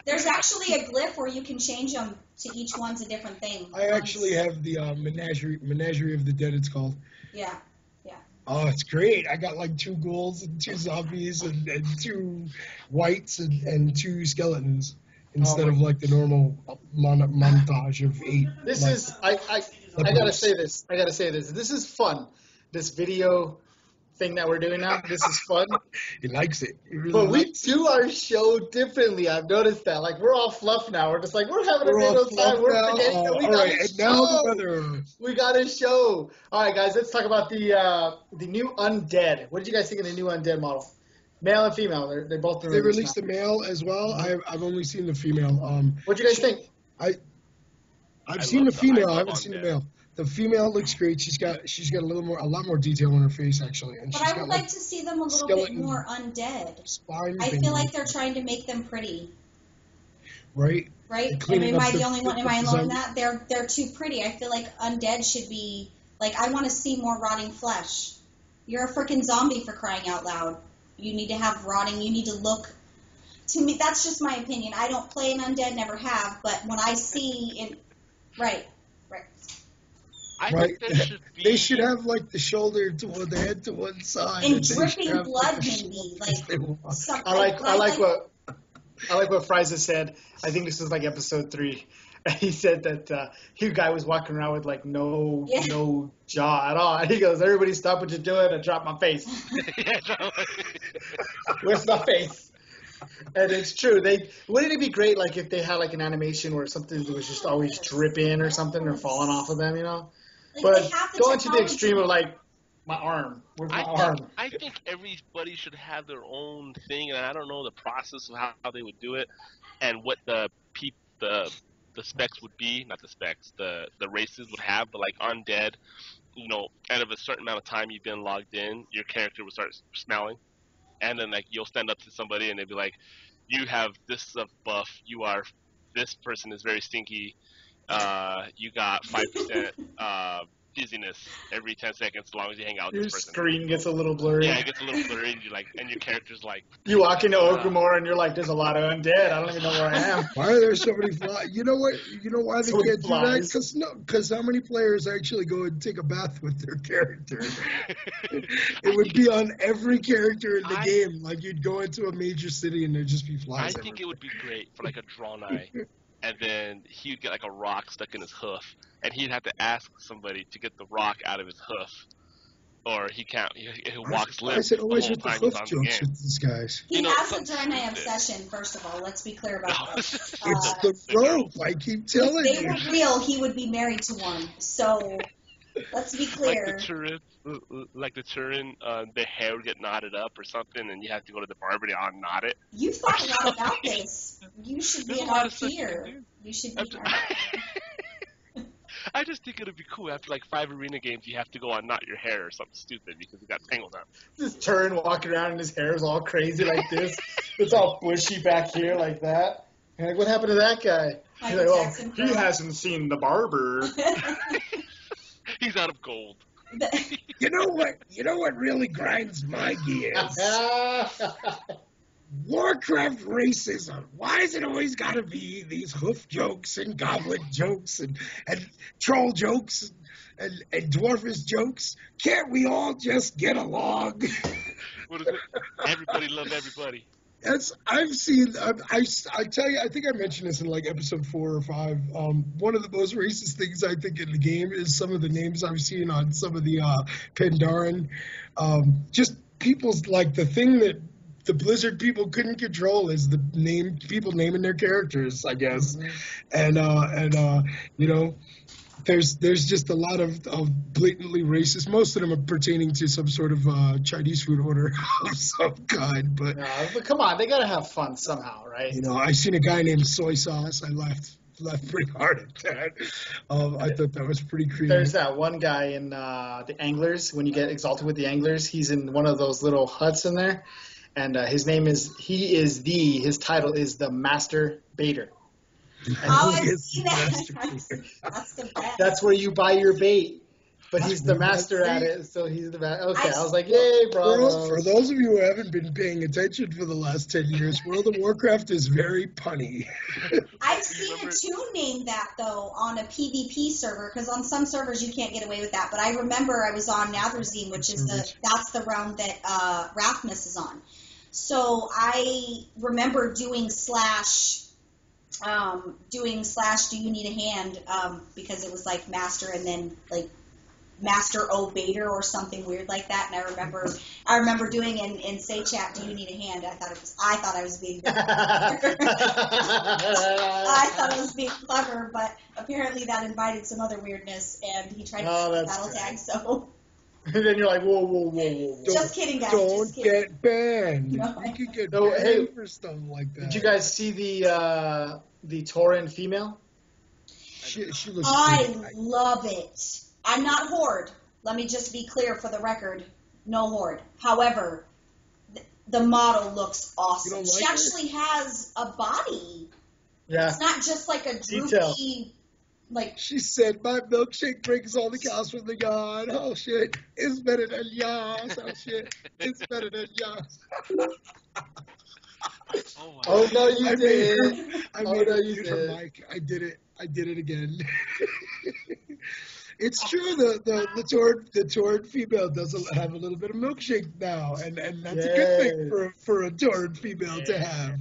There's actually a glyph where you can change them to each one's a different thing. I actually have the menagerie of the dead. It's called. Yeah. Oh, it's great. I got like 2 ghouls and 2 zombies and 2 whites and 2 skeletons instead of like the normal montage of 8. This like, is I gotta say this. This is fun. This video thing that we're doing now. This is fun. He likes it. He really But we likes do our show differently. I've noticed that. Like, we're all fluff now. We're just like, we're having a We're good all old time. fluff We're now. forgetting that we All got right, a and now the show. weather. We got a show. All right, guys, let's talk about the new Undead. What did you guys think of the new Undead model? Male and female. They're both They released the male as well. I've only seen the female. What do you guys think? I've seen the female. I love haven't seen the Undead. male. The female looks great. She's got a lot more detail on her face actually, and But she's I got would like to see them a little bit skeleton more undead. spine. I thing, feel like they're trying to make them pretty, right. right? They're cleaning Am up I the the- only one? Am the I alone in design. that? They're too pretty. I feel like undead should be like I want to see more rotting flesh. You're a freaking zombie for crying out loud. You need to have rotting. You need to look. To me, that's just my opinion. I don't play an undead, never have. But when I see it, right. I Right. think there should be. They should have like the shoulder to the head to one side, And they should dripping have, blood, a maybe, shield like, as they walk. Something I like what Frysa said. I think this was like episode 3. He said that your guy was walking around with like no jaw at all. And he goes, "Everybody stop what you're doing and drop my face." Where's my face? And it's true. Wouldn't it be great like if they had like an animation where something was just always dripping or something or falling off of them, you know? Like, But they have the going to the technology. extreme of like my arm. Where's my arm? I think everybody should have their own thing, and I don't know the process of how they would do it, and what the specs would be. Not the specs, the races would have. But like Undead, out of a certain amount of time you've been logged in, your character will start smelling, and then like you'll stand up to somebody and they'll be like, "You have this buff. This person is very stinky. You got 5% dizziness every 10 seconds as long as you hang out with Your this person." screen gets a little blurry. Yeah, it gets a little blurry, and your character's like, You walk into Ogrimmar and you're like, "There's a lot of undead. I don't even know where I am." Why are there so many flies? You know what? You know why they So many can't do that? flies. Because how many players actually go and take a bath with their character? It would be on every character in the game. Like you'd go into a major city and there'd just be flies. I think it would be great for like a drawn eye, and then he'd get like a rock stuck in his hoof, and he'd have to ask somebody to get the rock out of his hoof, or he can't. He walks limp I said the always whole with the time he's hoof on the jokes game. with these guys. He You know, has a some- Draenor obsession, first of all. Let's be clear about No, this. It's the rope. I keep telling If they you. were real, he would be married to one. So, let's be clear. Like the Turin, the hair would get knotted up or something, and you have to go to the barber to unknot it. You thought a lot about this. You should be There's in a lot our of stuff you peer. can do. You should I'm be just- in our peer. I just think it'd be cool. After like 5 arena games, you have to go unknot your hair or something stupid because it got tangled up. This turn walking around and his hair is all crazy like this. It's all bushy back here like that. And like, what happened to that guy? He's Michael like, Jackson "Well, he film. hasn't seen the barber." He's out of gold. You know what? You know what really grinds my gears? Warcraft racism. Why is it always got to be these hoof jokes and goblin jokes and troll jokes and dwarfish jokes? Can't we all just get along? What is it? Everybody love everybody. I've seen. I tell you, I think I mentioned this in like episode 4 or 5. One of the most racist things I think in the game is some of the names I've seen on some of the Pandaren. Just people's like the thing that the Blizzard people couldn't control is the people naming their characters, I guess, and you know. There's just a lot of blatantly racist. Most of them are pertaining to some sort of Chinese food order of some kind. But But come on, they gotta have fun somehow, right? you know, I seen a guy named Soy Sauce. I laughed pretty hard at that. I thought that was pretty creative. There's that one guy in the Anglers. When you get exalted with the Anglers, he's in one of those little huts in there, and his title is the Master Baiter. Oh, I've Yes, seen that. Master Baiter. That's the best. That's where you buy your bait. But he's the master at it, so he's the master. Okay, I was like, yay, bravo. For those of you who haven't been paying attention for the last 10 years, World of Warcraft is very punny. I've seen a tune named that, though, on a PvP server, because on some servers you can't get away with that. But I remember I was on Natherzine, which is that's the realm that Rathmas is on. So I remember doing slash do you need a hand, because it was like master and then like Master O Bader or something weird like that. And I remember doing in Say Chat, do you need a hand? I thought I was being I thought I was being clever, but apparently that invited some other weirdness, and he tried to battle tag, so. And then you're like, whoa. Just kidding, guys. Don't get banned. No. You can get banned for stuff like that. Did you guys see the Tauren female? She looks I pretty. love it. I'm not Horde. Let me just be clear for the record. No Horde. However, the model looks awesome. You don't like She actually has a body. Yeah. It's not just like a Detail. droopy, like. She said, my milkshake brings all the cows from the yard. Oh, shit. It's better than yours. Oh, shit. It's better than yours. Oh, no, you did. I Oh, made no, her you mute her did. mic. I did it again. It's true. The Tauren female does have a little bit of milkshake now, and that's a good thing for a Tauren female to have.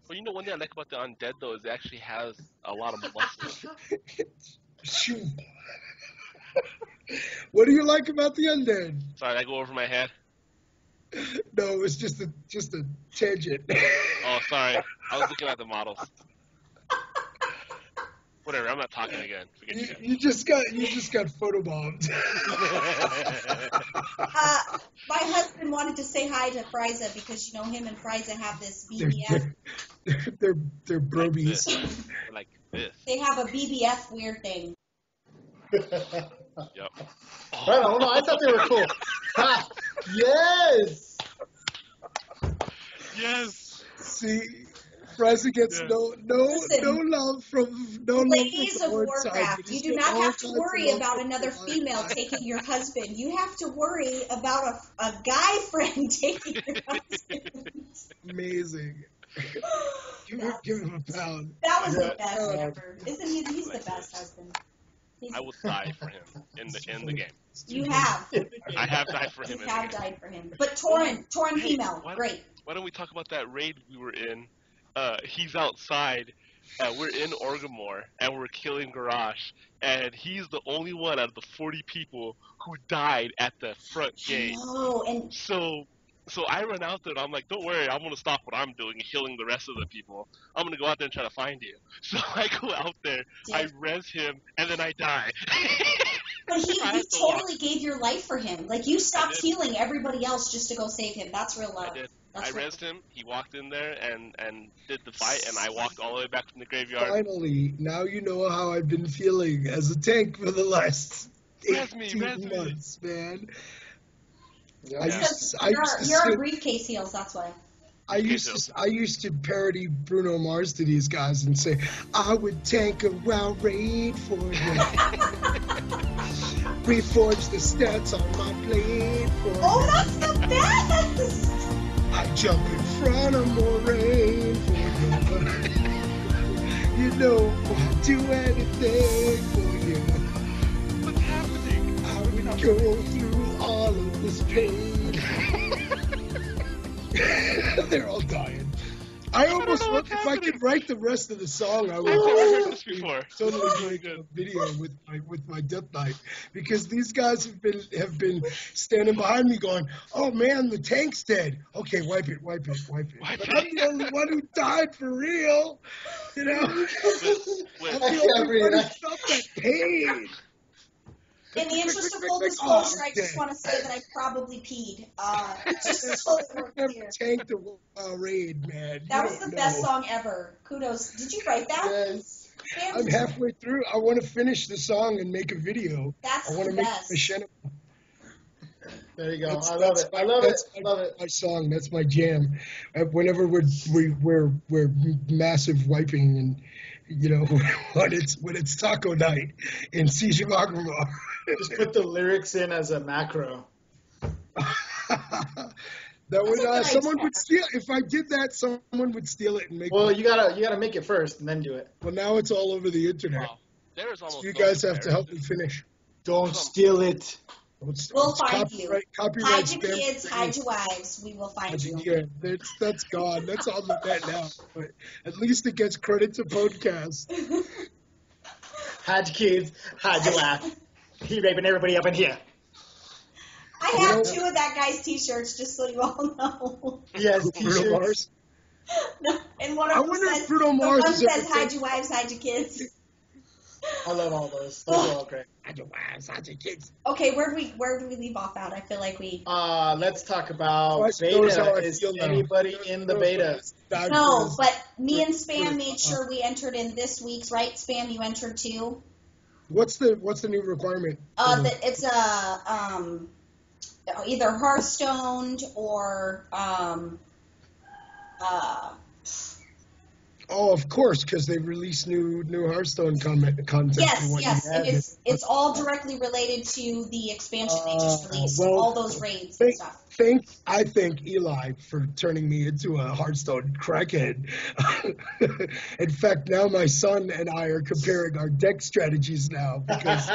Well, you know, one thing I like about the Undead, though, is it actually has a lot of muscles. Shoot. What do you like about the Undead? Sorry, I go over my head. No, it was just a tangent. Oh, sorry. I was looking at the models. Whatever, I'm not talking again. Forget you guys. You just got photobombed. My husband wanted to say hi to Frysa because, you know, him and Frysa have this BBF. They're brobies. Like this. They have a BBF weird thing. Yep. I don't know. I thought they were cool. Ha! Yes. Yes. See, Frysa gets no love from Ladies the of Horde Warcraft, side, but you he's do got not all have to kinds of worry love about from another the Horde female side. taking your husband. You have to worry about a guy friend taking your husband. Amazing. Give him a pound. That was the best ever. Isn't he? He's the best husband. I will die for him in the game. You have. I have died for him You in have the game. died for him. But Tauren Hey, female, great. Why don't we talk about that raid we were in? He's outside. We're in Orgrimmar, and we're killing Garrosh, and he's the only one out of the 40 people who died at the front gate. Oh, and So I run out there, and I'm like, don't worry, I'm going to stop what I'm doing and healing the rest of the people. I'm going to go out there and try to find you. So I go out there, I res him, and then I die. but you totally gave your life for him. Like, you stopped healing everybody else just to go save him. That's real love. I did. That's I resed him, he walked in there and did the fight, and I walked all the way back from the graveyard. Finally, now you know how I've been feeling as a tank for the last Res me. 18 months, man. Yeah. You're a briefcase heals, that's why. I used to parody Bruno Mars to these guys and say, I would tank a wild raid for you. Reforge the stats on my blade for you. Oh, that's the best! I jump in front of Moraine for you. You know, I'll do anything for you. What's happening? I would go through all of this pain. They're all dying. I almost know what's if I could write the rest of the song, I I've never heard this would before. totally make a video with my Death Knight, because these guys have been standing behind me going, "Oh man, the tank's dead. Okay, wipe it. But I'm the only one who died for real, you know. I'm the only one who felt that pain." In the interest of full disclosure, I just want to say that I probably peed. Just so that we're Never clear. tanked a raid, man. That You was don't the best know. song ever. Kudos. Did you write that? Yes. Sam? I'm halfway through. I want to finish the song and make a video. That's I want the to make best. machinima. There you go. That's- I love that's it. my- I love it. that's I love it. My song. That's my jam. Whenever we're massive wiping and when it's taco night in Songhammer. Just put the lyrics in as a macro. That would That's a good someone idea. would steal. If I did that, someone would steal it and make. Well, you gotta make it first and then do it. Well, now it's all over the internet. Wow. There is almost So you no guys have to help me comparison. finish. Don't steal it. We'll find you. Copyright Hide your spam- kids, hide your wives. We will find you. Yeah, that's gone. That's on the net now. But at least it gets credit to podcast. Hide your kids, hide your wife. He raping everybody up in here. I have 2 of that guy's T-shirts, just so you all know. Yes, Bruno t-shirts. Mars. No, and one I of them wonder if says, Bruno the Mars one is says, ever- hide your wives, hide your kids. I love all those. Those are all great. Hide your wives, hide your kids. Okay, where do we leave off at? I feel like we. Let's talk about Well, I suppose how beta. I Is feel now. anybody in the beta? No, but me and Spam made sure we entered in this week's, right? Spam, you entered too. What's the new requirement? That it's either Hearthstone or Oh, of course, because they released new Hearthstone content. yes, for what yes, you and had. it's all directly related to the expansion they just released. well, All those raids and stuff. I thank Eli for turning me into a Hearthstone crackhead. In fact, now my son and I are comparing our deck strategies now because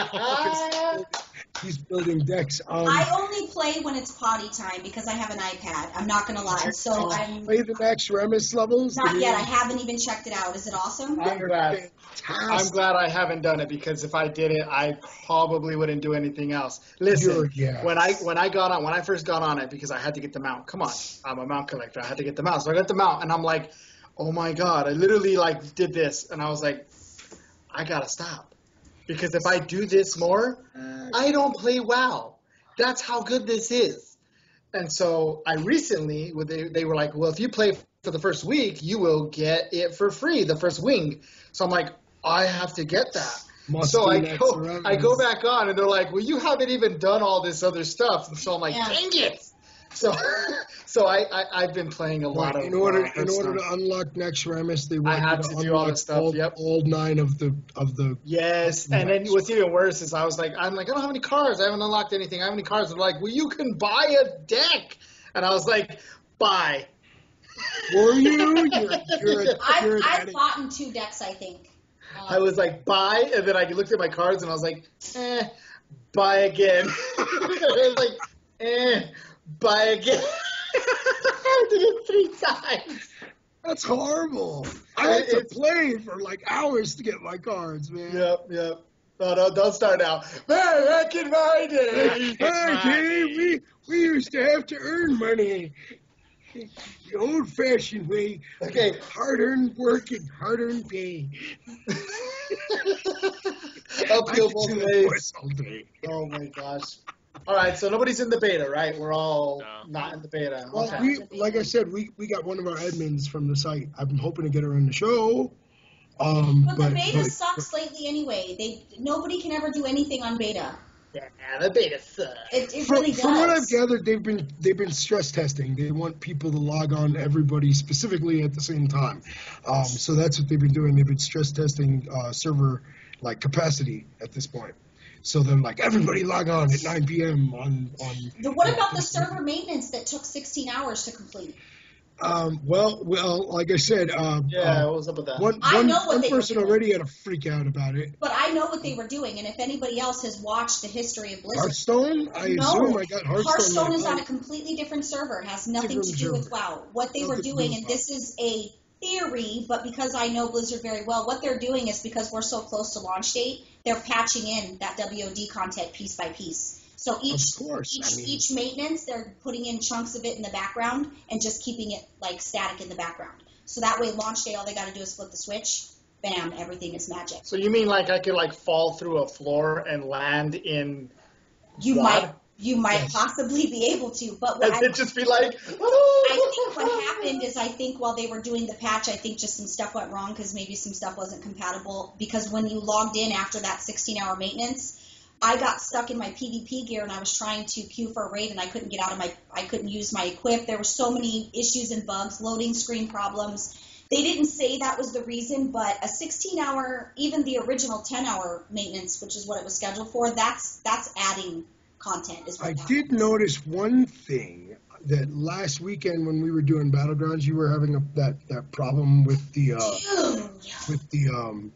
he's building decks. I only play when it's potty time because I have an iPad. I'm not gonna lie. So I'm play the next Remus levels. not yet. I haven't even checked it out. Is it awesome? I'm glad. I'm glad I haven't done it because if I did it, I probably wouldn't do anything else. Listen, Yeah. when I first got on it because I had to get the mount. Come on, I'm a mount collector. I had to get the mount, so I got the mount, and I'm like, oh my god, I literally like did this, and I was like, I gotta stop because if I do this more, I don't play WoW. That's how good this is. And so I recently, they were like, well, if you play for the first week, you will get it for free, the first wing. So I'm like, I have to get that. So I go back on, and they're like, well, you haven't even done all this other stuff. And so I'm like, Yeah. dang it. So I've been playing a lot of in order Hearthstone. to unlock next Remus, they want have you to do all the unlock stuff, yep. all 9 of the. Yes, and then what's even worse is I'm like, I don't have any cards. I haven't unlocked anything. I have any cards. They're like, well, you can buy a deck. And I was like, buy. Were you? You're I've an bought in 2 decks, I think. I was like, buy, and then I looked at my cards, and I was like, buy again. I was like, buy again. I did it 3 times. That's horrible. I had to play for like hours to get my cards, man. Yep. No, don't start now. Man, back in my day. Okay, we used to have to earn money. The old-fashioned way. Okay. Hard-earned work and hard-earned pay. Uphill both ways. Voice all day. Oh my gosh. All right, so nobody's in the beta, right? We're all No. not in the beta. Well, Okay. like I said, we got one of our admins from the site. I'm hoping to get her on the show. But the beta sucks lately anyway. Nobody can ever do anything on beta. Yeah, the beta sucks. It really does. From what I've gathered, they've been stress testing. They want people to log on, everybody specifically at the same time. So that's what they've been doing. They've been stress testing server like capacity at this point. So they're like, everybody log on at 9 p.m. on. What about the server maintenance that took 16 hours to complete? Well, like I said, What was up with that? one person already had a freak out about it. But I know what they were doing, and if anybody else has watched the history of Blizzard, Hearthstone? I assume I got Hearthstone. Hearthstone is on a completely different server. It has nothing to do with WoW. What they were doing, and this is a theory, but because I know Blizzard very well, what they're doing is because we're so close to launch date, they're patching in that WOD content piece by piece. So each maintenance, they're putting in chunks of it in the background and just keeping it like static in the background. So that way, launch day, all they got to do is flip the switch. Bam, everything is magic. So you mean like I could like fall through a floor and land in? You might possibly be able to, but what And it'd just be like. I think what happened is I think while they were doing the patch, I think just some stuff went wrong because maybe some stuff wasn't compatible. Because when you logged in after that 16-hour maintenance, I got stuck in my PvP gear and I was trying to queue for a raid and I couldn't get out of I couldn't use my equip. There were so many issues and bugs, loading screen problems. They didn't say that was the reason, but a 16-hour, even the original 10-hour maintenance, which is what it was scheduled for, that's adding content. Is what I that did was. notice one thing, that last weekend when we were doing Battlegrounds, you were having that problem with the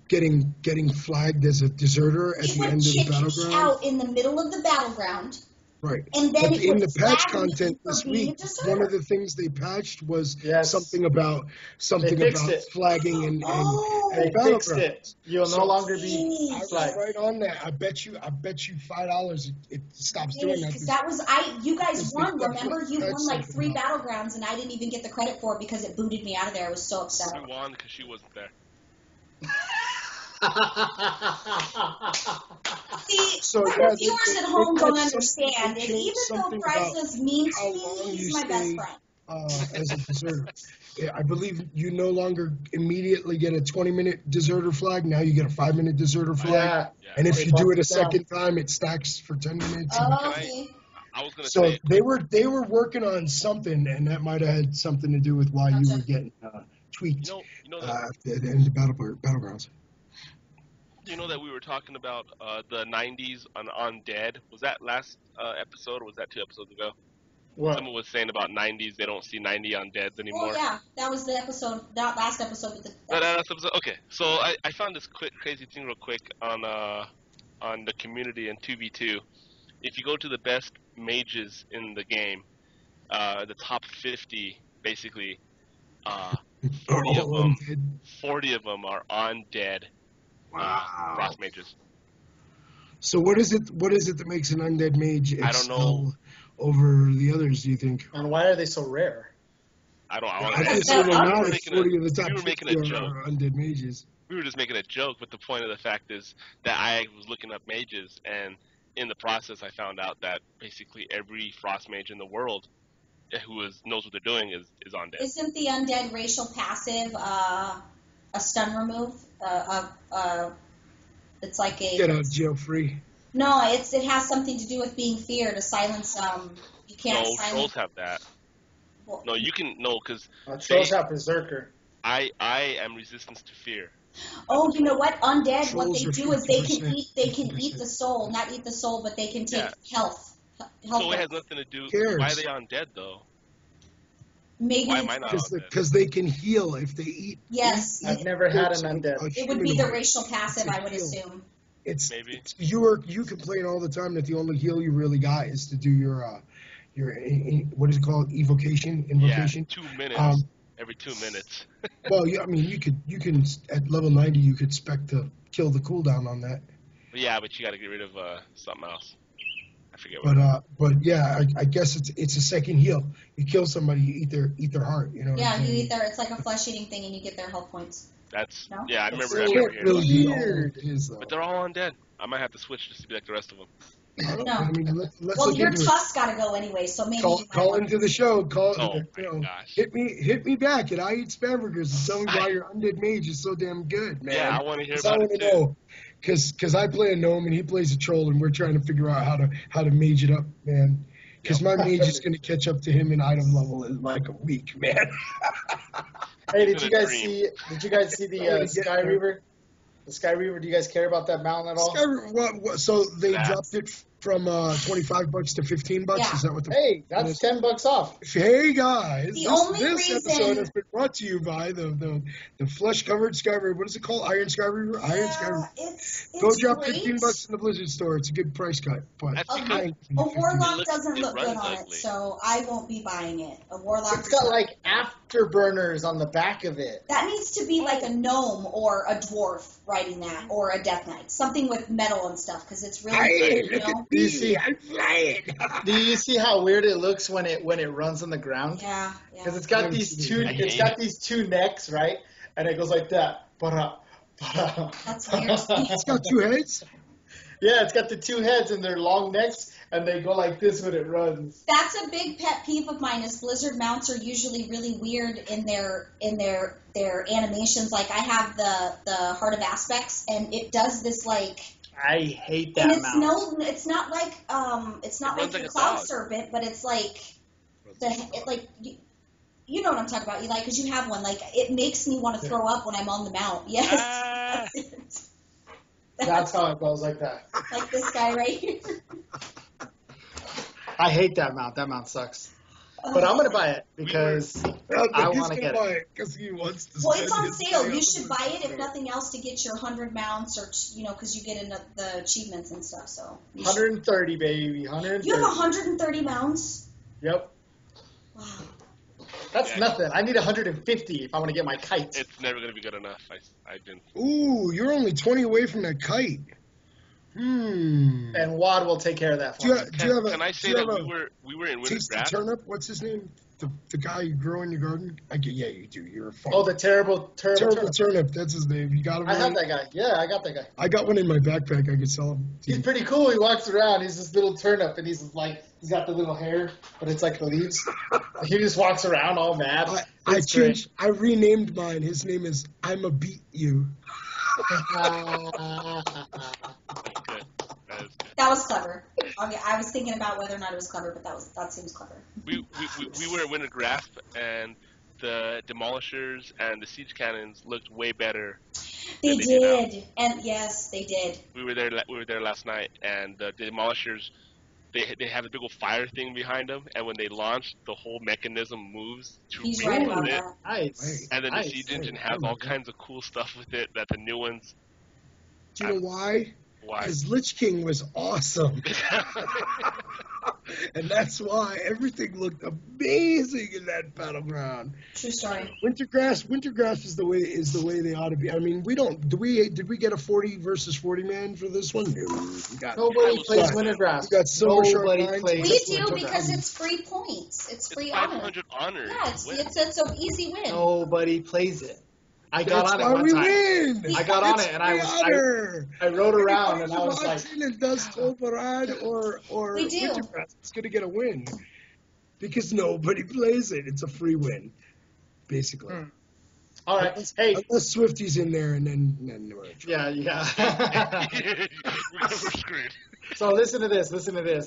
getting flagged as a deserter at It the would end of the kick me Battleground. out in the middle of the battleground. Right. And then But it in would the patch flag me content for this being a week, deserter. one of the things they patched was Yes. something about fixed it. flagging and They fixed Battlegrounds. it. You'll no longer be I was flagged. right on that. I bet you $5 it stops doing that. Because that was you guys Because won. they- Remember, you that's won like something 3 else. battlegrounds, and I didn't even get the credit for it because it booted me out of there. I was so upset. You won because she wasn't there. See, So, the yeah, viewers they- at home they don't changed understand. something- And they even changed though something about Frysa's mean to how me, long he's you my best stay, friend. as a deserter. Yeah, I believe you no longer immediately get a 20-minute deserter flag. Now you get a 5-minute deserter flag. Yeah. Yeah. And if They you do bumped it a it down. second time, it stacks for 10 minutes. Oh, okay. I was gonna So say they were working on something, and that might have had something to do with why you Gotcha. were getting tweaked you know at the end of Battlegrounds. you know that we were talking about the 90s on Undead. Was that last episode or was that 2 episodes ago? What? Someone was saying about 90s. They don't see 90 Undeads anymore. Oh yeah, that was the episode. That last episode with the. That's episode. Okay, so I found this crazy thing real quick on the community in 2v2. If you go to the best mages in the game, the top 50, basically, 40 of them, 40 of them are undead. Wow. Frost mages. So what is it that makes an undead mage I don't know. excel over the others, do you think? And why are they so rare? I don't. I I just don't know now we were that making 40 of the top we were 50 making a joke. are undead mages. We were just making a joke, but the point of the fact is that I was looking up mages, and in the process, I found out that basically every frost mage in the world who knows what they're doing is undead. Isn't the undead racial passive a stun remove? It's like a. Get out of jail free. No, it has something to do with being feared. To silence you can't No, silence. trolls have that. Well, No, you can because Trolls have Berserker. I am resistance to fear. Oh, you know what? Undead, what Trolls they are do is they can 50%. eat. They can eat the soul, not eat the soul, but they can take Yeah. health. So it has nothing to do. Cares. Why are they undead though? Maybe Why am I not undead? Because they can heal if they eat. yes, I've never had an undead. it would be the racial passive, I would heal. assume. Maybe. You complain all the time that the only heal you really got is to do your what is it called, invocation. Yeah, 2 minutes. Every 2 minutes. Well, yeah, I mean you can at level 90 you could spec to kill the cooldown on that. Yeah, but you got to get rid of something else. I forget what. But yeah, I guess it's a second heal. You kill somebody, you eat their heart. You know. Yeah, what I'm you saying? eat their. It's like a flesh eating thing, and you get their health points. That's No? yeah. I That's remember. so I It remember can't hearing really be all Weird. it is, though. But they're all undead. I might have to switch just to be like the rest of them. No. I mean, let's Well, look your into it. tusk got to go anyway, so maybe you might Call want into the show. Oh my gosh. Hit me back at I Eat Spamburgers and tell me why your undead mage is so damn good, man. Yeah, I want to hear 'Cause I about want it to too. know, because I play a gnome and he plays a troll, and we're trying to figure out how to mage it up, man. Because my mage is going to catch up to him in item level in like a week, man. Hey, It's did you been a guys dream. see? Did you guys see the I'm gonna get Sky there. Reaver? The Sky Reaver. Do you guys care about that mountain at all? So they That. dropped it from $25 to $15. Yeah. Is that what the? Hey, that's $10 off. Hey guys, The only this reason- episode has been brought to you by the flesh covered Sky Reaver. What is it called? Iron Sky Reaver. Iron Sky Reaver. It's Go drop great. $15 in the Blizzard store. It's a good price cut. But That's A, because I ain't a giving you warlock looks- doesn't it look good runs on ugly. it, so I won't be buying it. A warlock. It's does got not- like afterburners on the back of it. That needs to be like a gnome or a dwarf riding that, or a death knight, something with metal and stuff, because it's really Hey, good, look you know. at me! I'm flying. Do you see how weird it looks when it runs on the ground? Yeah, Because yeah. it's got these two. I It's hate got it. these two necks, right? And it goes like that. That's weird. It's got two heads. Yeah, it's got the two heads and they're long necks, and they go like this when it runs. That's a big pet peeve of mine. Is Blizzard mounts are usually really weird in their animations. Like I have the Heart of Aspects, and it does this like I hate that And it's mount. it's not like runs like your a cloud dog. serpent, but it's like you know what I'm talking about, Eli, because you have one. Like, it makes me want to throw up when I'm on the mount. Yes, Ah. that's it. That's how it goes, like that. Like this guy right here. I hate that mount. That mount sucks. But I'm gonna buy it because I want to get it. because he wants to. Well, it's spend on his sale. money You on should the buy it, if show. nothing else, to get your 100 mounts, or because you get into the achievements and stuff. So you should. 130, baby. 130. You have 130 mounts. Yep. Wow. That's nothing. I need 150 if I want to get my kite. It's never gonna be good enough. I've been. Ooh, you're only 20 away from that kite. And Wad will take care of that for me. Can I say that we were in winter Tasty grass? turnip? What's his name? The guy you grow in your garden? Yeah, you do. You're a farmer. Oh, the terrible turnip. turnip. That's his name. You got him. I have right? that guy. Yeah, I got that guy. I got one in my backpack. I could sell him. He's pretty cool. He walks around. He's this little turnip, and he's got the little hair, but it's like the leaves. He just walks around all mad. I renamed mine. His name is I'ma Beat You. Good. That is good. That was clever. Okay, I was thinking about whether or not it was clever, but that seems clever. We were in winter grass, and the demolishers and the siege cannons looked way better. They than they do now. did, and yes, they did. We were there last night, and the demolishers, they have a big old fire thing behind them, and when they launch, the whole mechanism moves to He's right about it. that. Nice. And then the Nice. siege engine has all kinds of cool stuff with it that the new ones. Do you know why? Why? Because Lich King was awesome. And that's why everything looked amazing in that battleground. True story. Wintergrass is the way they ought to be. I mean, did we get a 40 versus 40 man for this one? No, we got Nobody plays Yeah. Wintergrass. We got Silver Shark Nobody Nines. plays We do Wintergrass. because it's free points. It's free It's honor. 500 honor. Yeah, it's an easy win. Nobody plays it. I got That's on it why one we time. win. I got on It's it and I free honor. rode around and Anybody I was who like, walks in and does Tolbarad or We do. Wintergrass, it's going to get a win because nobody plays it. It's a free win, basically. all right, hey, Unless Swifty's in there and then we're in trouble. yeah. We're screwed. So listen to this.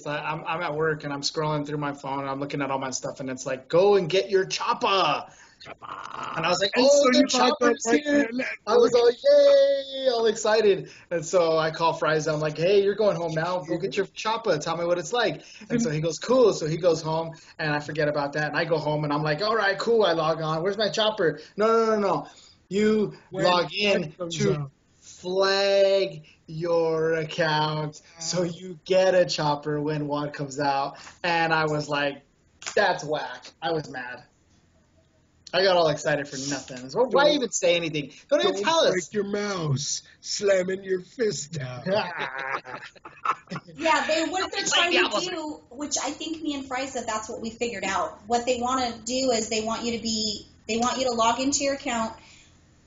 I'm at work and I'm scrolling through my phone and I'm looking at all my stuff and it's like, go and get your chopper. And I was like, And oh, so the you bought chopper's that right here. then. I was all, yay, all excited. And so I call Frysa. I'm like, hey, you're going home now. Go get your chopper. Tell me what it's like. And so he goes, cool. So he goes home, and I forget about that. And I go home, and I'm like, all right, cool. I log on. Where's my chopper? No. You When log in it comes to out. flag your account so you get a chopper when one comes out. And I was like, that's whack. I was mad. I got all excited for nothing. So why even say anything? Don't even tell break us. your mouse, slamming your fist down. Yeah, what they're trying to Diablo. do, which I think me and Frysa, that's what we figured out. What they want to do is they want you to log into your account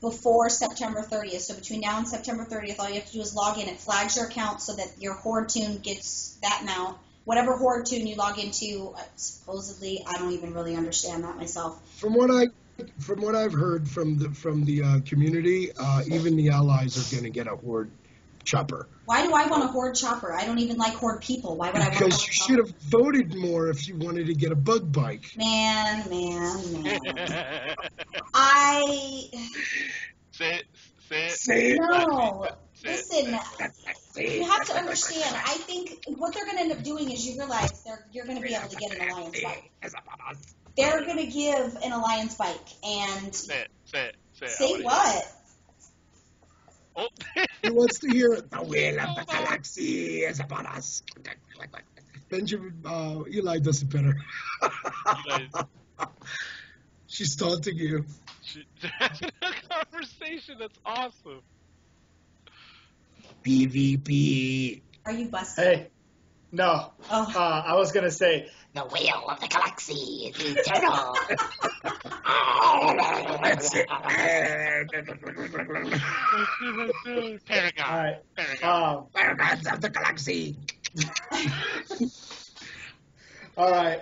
before September 30th. So between now and September 30th, all you have to do is log in. It flags your account so that your horde tune gets that mount. Whatever horde tune you log into, supposedly, I don't even really understand that myself. From what I've heard from the community, even the allies are going to get a horde chopper. Why do I want a horde chopper? I don't even like horde people. Why would I want a horde Because you chopper? should have voted more if you wanted to get a bug bike. Man. I Say it. Say it. no. Say it. Listen, you have to understand. I think what they're going to end up doing is you realize you're going to be able to get an alliance bike. They're going to give an alliance bike, and Say it. say what? Oh. He wants to hear the wheel of the galaxy is upon us. Benjamin, Eli does it better. She's taunting you. They're having a conversation. That's awesome. PvP. Are you busted? Hey, no. Oh. I was going to say, The wheel of the galaxy is eternal. That's it. Paragon. all right. Paragon. Paragons of the galaxy. All right.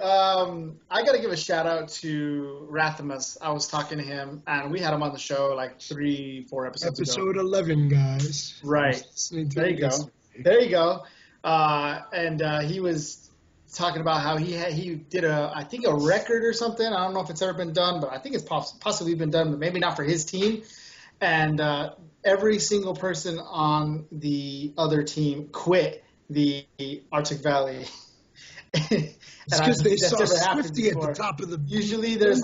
I got to give a shout out to Rathamus. I was talking to him, and we had him on the show like 3-4 episodes ago. Episode 11, guys. Right. Listening to There you this. go. There you go. And he was talking about how he did I think a record or something. I don't know if it's ever been done, but I think it's possibly been done, but maybe not for his team. And every single person on the other team quit the Arctic Valley. It's because they saw Swifty at the top of the. Usually there's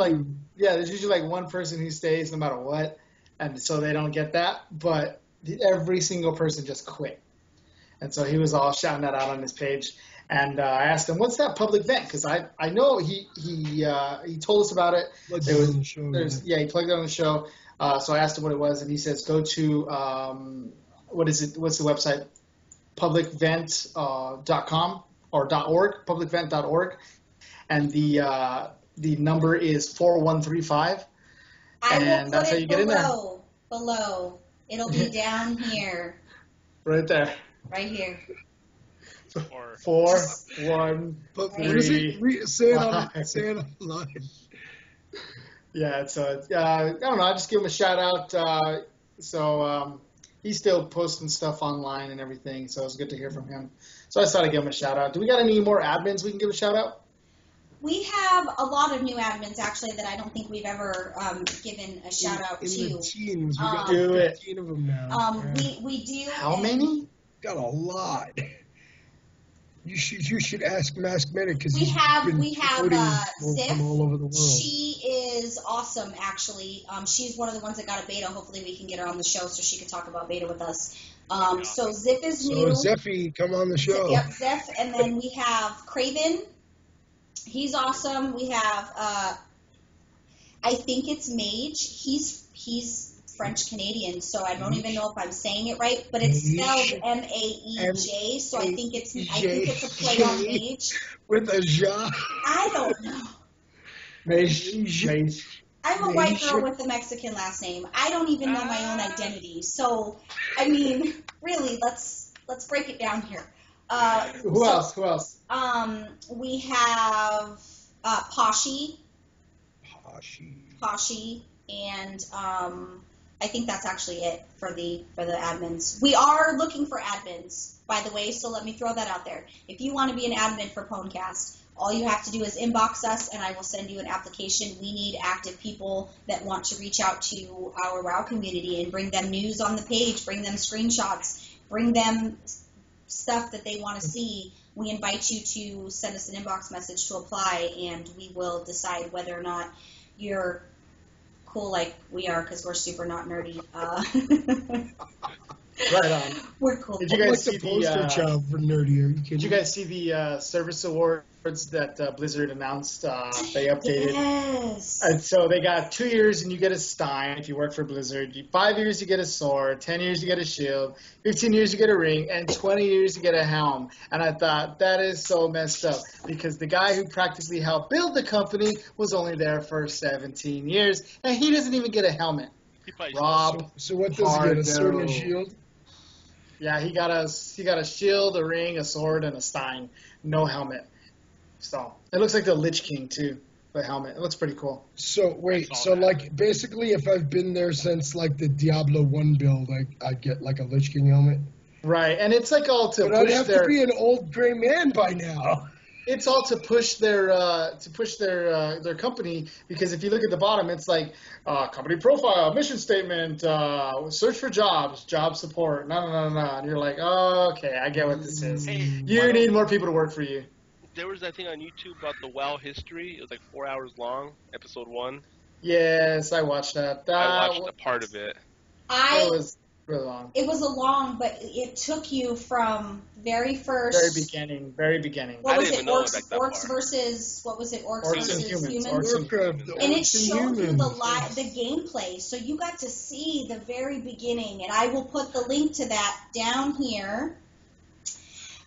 usually one person who stays no matter what, and so they don't get that. But every single person just quit, and so he was all shouting that out on his page. And I asked him, "What's that public vent?" Because I know he told us about it. He plugged it on the show. He plugged it on the show. So I asked him what it was, and he says, "Go to what is it? What's the website? Publicvent.com or .org, publicvent.org, and the number is 4135. And that's how you get in there. Below, it'll be down here. Right there. Right here. 4135. Say it online. Yeah, so I don't know. I just give him a shout out. He's still posting stuff online and everything, so it's good to hear from him. So I just thought I'd give him a shout out. Do we got any more admins we can give a shout out? We have a lot of new admins actually that I don't think we've ever given a shout out to. In the teams, we got 15 of them now. We do. How many? Got a lot. You should ask Mask Medic because we have Ziff from all over the world. She is awesome, actually. She's one of the ones that got a beta. Hopefully, we can get her on the show so she can talk about beta with us. So Ziff is new. So Zeffy, come on the show. Yep, Ziff, and then we have Craven. He's awesome. We have I think it's Mage. He's French Canadian, so I don't even know if I'm saying it right, but it's spelled M-A-E-J, so I think it's a play on Mage. With a ja. I don't know. Mage. I'm a white girl with a Mexican last name. I don't even know my own identity. So, I mean, really, let's break it down here. Who else? We have Poshy, and I think that's actually it for the admins. We are looking for admins, by the way, so let me throw that out there. If you want to be an admin for PWNcast, all you have to do is inbox us, and I will send you an application. We need active people that want to reach out to our WoW community and bring them news on the page, bring them screenshots, bring them stuff that they want to see. We invite you to send us an inbox message to apply, and we will decide whether or not you're cool like we are, because we're super not nerdy. Right on. We're cool. Did you guys see the poster child for nerdy? Are you kidding? Did you guys see the service awards that Blizzard announced? They updated. Yes. And so they got 2 years and you get a Stein if you work for Blizzard. 5 years you get a sword. 10 years you get a shield. 15 years you get a ring. And 20 years you get a helm. And I thought that is so messed up because the guy who practically helped build the company was only there for 17 years and he doesn't even get a helmet. Rob. So what does he get? A sword and a shield? Yeah, he got a shield, a ring, a sword, and a Stein. No helmet. So it looks like the Lich King too, the helmet. It looks pretty cool. So wait, so like basically, if I've been there since like the Diablo 1 build, I get like a Lich King helmet. Right, and it's like all to but push I'd have to be an old gray man by now. It's all to push their company, because if you look at the bottom, it's like company profile, mission statement, search for jobs, job support, no, and you're like, oh, okay, I get what this is. Hey, you need more people to work for you. There was that thing on YouTube about the WoW history. It was like 4 hours long, episode 1. Yes, I watched that. I watched a part of it. It was really long. It was a long, but it took you from very first. Very beginning. What was it? Orcs versus what was it? Orcs versus humans. And it showed you the gameplay, so you got to see the very beginning. And I will put the link to that down here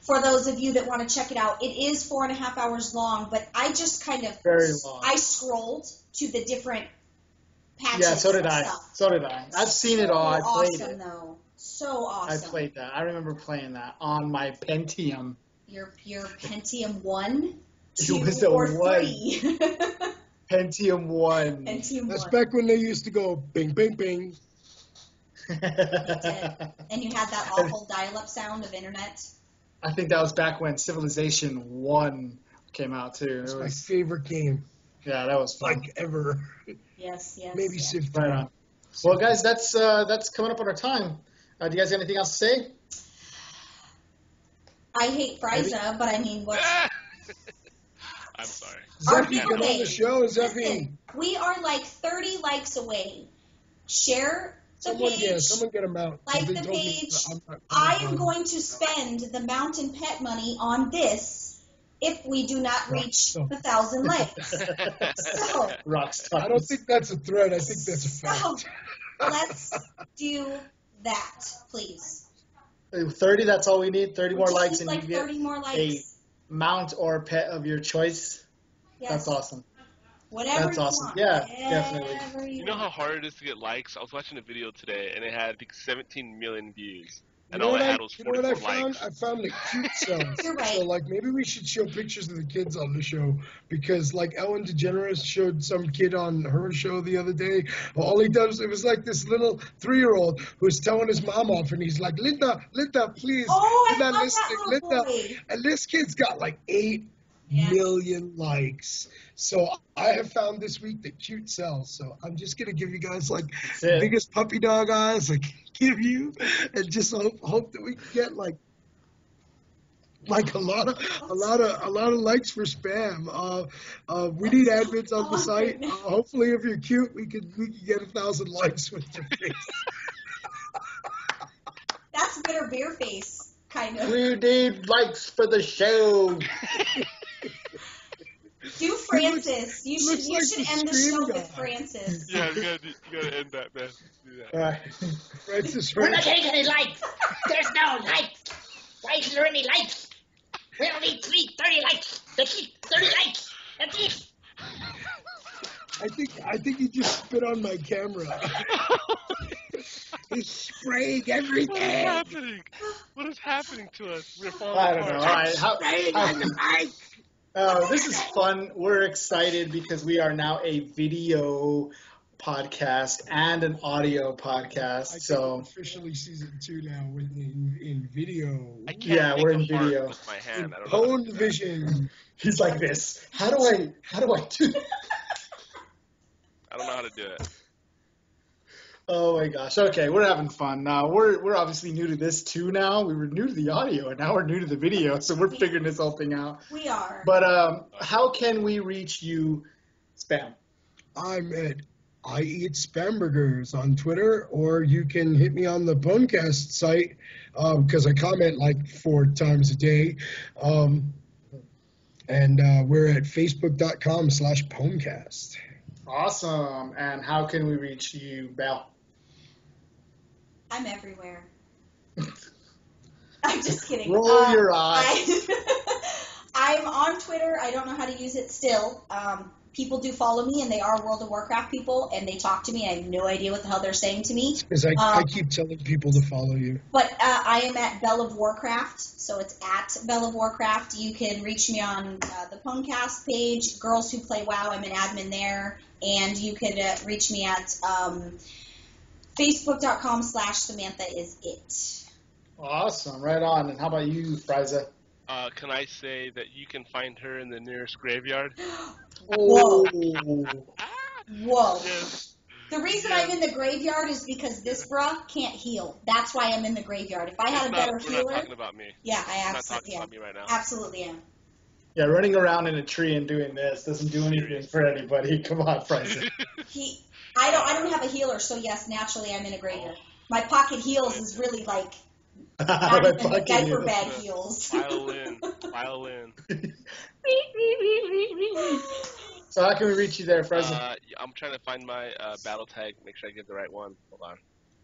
for those of you that want to check it out. It is 4.5 hours long, but I just kind of I scrolled to the different patches. Yeah, so did I. I've seen it all. I played it. Though. So awesome. I played that. I remember playing that on my Pentium. Your Pentium 1, 2, it was or 1. 3. Pentium 1. Pentium 1. That's back when they used to go bing, bing, bing. It did. And you had that awful dial-up sound of internet. I think that was back when Civilization 1 came out, too. It's my favorite game. Yeah, that was fun. Like, ever. Yes. Maybe yes. Civ 3. Right on. Well, guys, that's coming up on our time. Do you guys have anything else to say? I hate Frysa, but I mean, what? I'm sorry. Zeffy, come on the show, Zeffy. Listen, we are like 30 likes away. Share the page. Someone get him out. Like the page. I am going to spend the mountain pet money on this if we do not reach the 1,000 likes. So, Rockstar. I don't think that's a threat. I think that's a fact. So, let's do that, please. 30, that's all we need. 30 more We just likes need and like you 30 more get likes. a mount or pet of your choice. Yes. That's awesome. Whatever That's you awesome. want. Yeah, Whatever definitely. You know how hard it is to get likes? I was watching a video today, and it had, I think, 17 million views. You And know all what it I, had was you know what I 44 found? likes. I found the cute cells. You're right. So, like, maybe we should show pictures of the kids on the show because, like, Ellen DeGeneres showed some kid on her show the other day. All he does, it was like this little 3-year-old who's telling his mom off, and he's like, Linda, please. Oh, I You're not love listening, that little boy. And this kid's got like 8 Yes. million likes. So I have found this week the cute cells. So I'm just gonna give you guys like the it. biggest puppy dog eyes I can give you, and just hope that we can get like a lot of likes for spam. We need admins on the site. Hopefully, if you're cute, we can get 1,000 likes with your face. That's bitter beer face, kind of. We need likes for the show. Do Francis. You looks like should the end the stream show guy. with Francis. Yeah, you gotta end that, man. Do that. All right. Francis, We're not getting any likes. There's no likes. Why is there any likes? We only need 30 likes. That's it. 30 likes. That's it. I think you just spit on my camera. He's spraying everything. What is happening? What is happening to us? We're falling I don't know. All apart. right. Spraying on the mic. This is fun. We're excited because we are now a video podcast and an audio podcast. So Officially season 2 now in video. I can't Yeah, make we're a in heart video. with my hand. I don't know. Phone vision. he's like this. How do I do? I don't know how to do it. Oh my gosh. Okay, we're having fun. Now we're obviously new to this too now. We were new to the audio and now we're new to the video, so we're figuring this whole thing out. We are. But how can we reach you, Spam? I'm at I Eat Spamburgers on Twitter, or you can hit me on the PWNcast site because I comment like 4 times a day. And we're at facebook.com/PWNcast. Awesome. And how can we reach you, Belle? I'm everywhere. I'm just kidding. Roll your eyes. I'm on Twitter. I don't know how to use it still. People do follow me, and they are World of Warcraft people, and they talk to me. I have no idea what the hell they're saying to me. Because I keep telling people to follow you. But I am at Belle of Warcraft, so it's at Belle of Warcraft. You can reach me on the PWNcast page, Girls Who Play WoW. I'm an admin there. And you could reach me at facebook.com/SamanthaIsIt. Awesome. Right on. And how about you, Frysa? Can I say that you can find her in the nearest graveyard? Oh. Whoa. Yes. The reason I'm in the graveyard is because this bruh can't heal. That's why I'm in the graveyard. If I had a better We're healer, not talking about me. yeah, I We're not talking absolutely am. about me right now. Absolutely am. Yeah, running around in a tree and doing this doesn't do anything for anybody. Come on, Frysa. I don't have a healer, so yes, naturally I'm in a graveyard. My pocket heals is really like not even the diaper bag heals. Violin. So how can we reach you there, Frysa? I'm trying to find my battle tag. Make sure I get the right one. Hold on.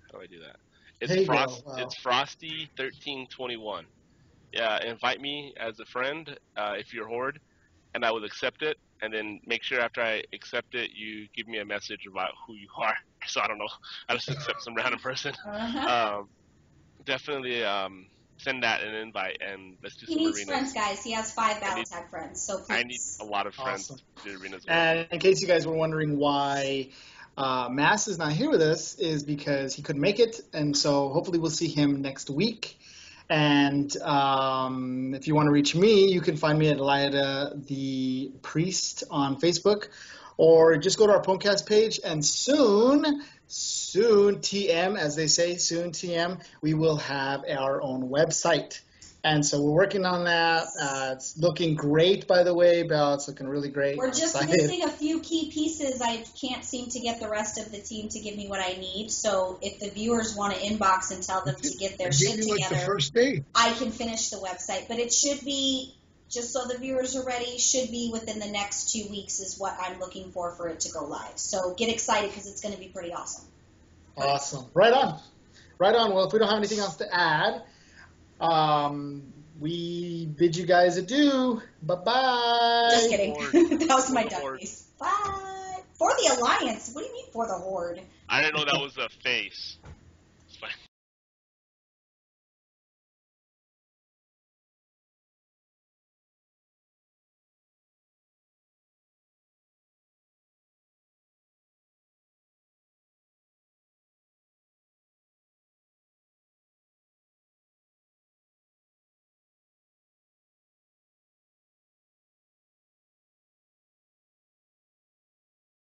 How do I do that? There you go. Wow. It's Frosty1321. Yeah, invite me as a friend if you're Horde, and I will accept it. And then make sure after I accept it, you give me a message about who you are. So I don't know. I just accept some random person. Definitely send that an invite, and let's do He some needs arenas. friends, guys. He has 5 battle tag friends, so please. I need a lot of friends Awesome. to do arenas. And in case you guys were wondering why Mass is not here with us is because he couldn't make it, and so hopefully we'll see him next week. And if you want to reach me, you can find me at Eliada the Priest on Facebook, or just go to our podcast page, and soon TM, as they say, soon TM, we will have our own website. And so we're working on that. It's looking great, by the way, Belle. It's looking really great. We're just missing a few key pieces. I can't seem to get the rest of the team to give me what I need. So if the viewers want to inbox and tell them to get their shit together, like the first day. I can finish the website. But it should be, just so the viewers are ready, should be within the next 2 weeks is what I'm looking for it to go live. So get excited because it's going to be pretty awesome. Awesome. Right on. Well, if we don't have anything else to add, we bid you guys adieu. Bye-bye. Just kidding. That was my duck face. Bye. For the Alliance. What do you mean for the Horde? I didn't know that was a face.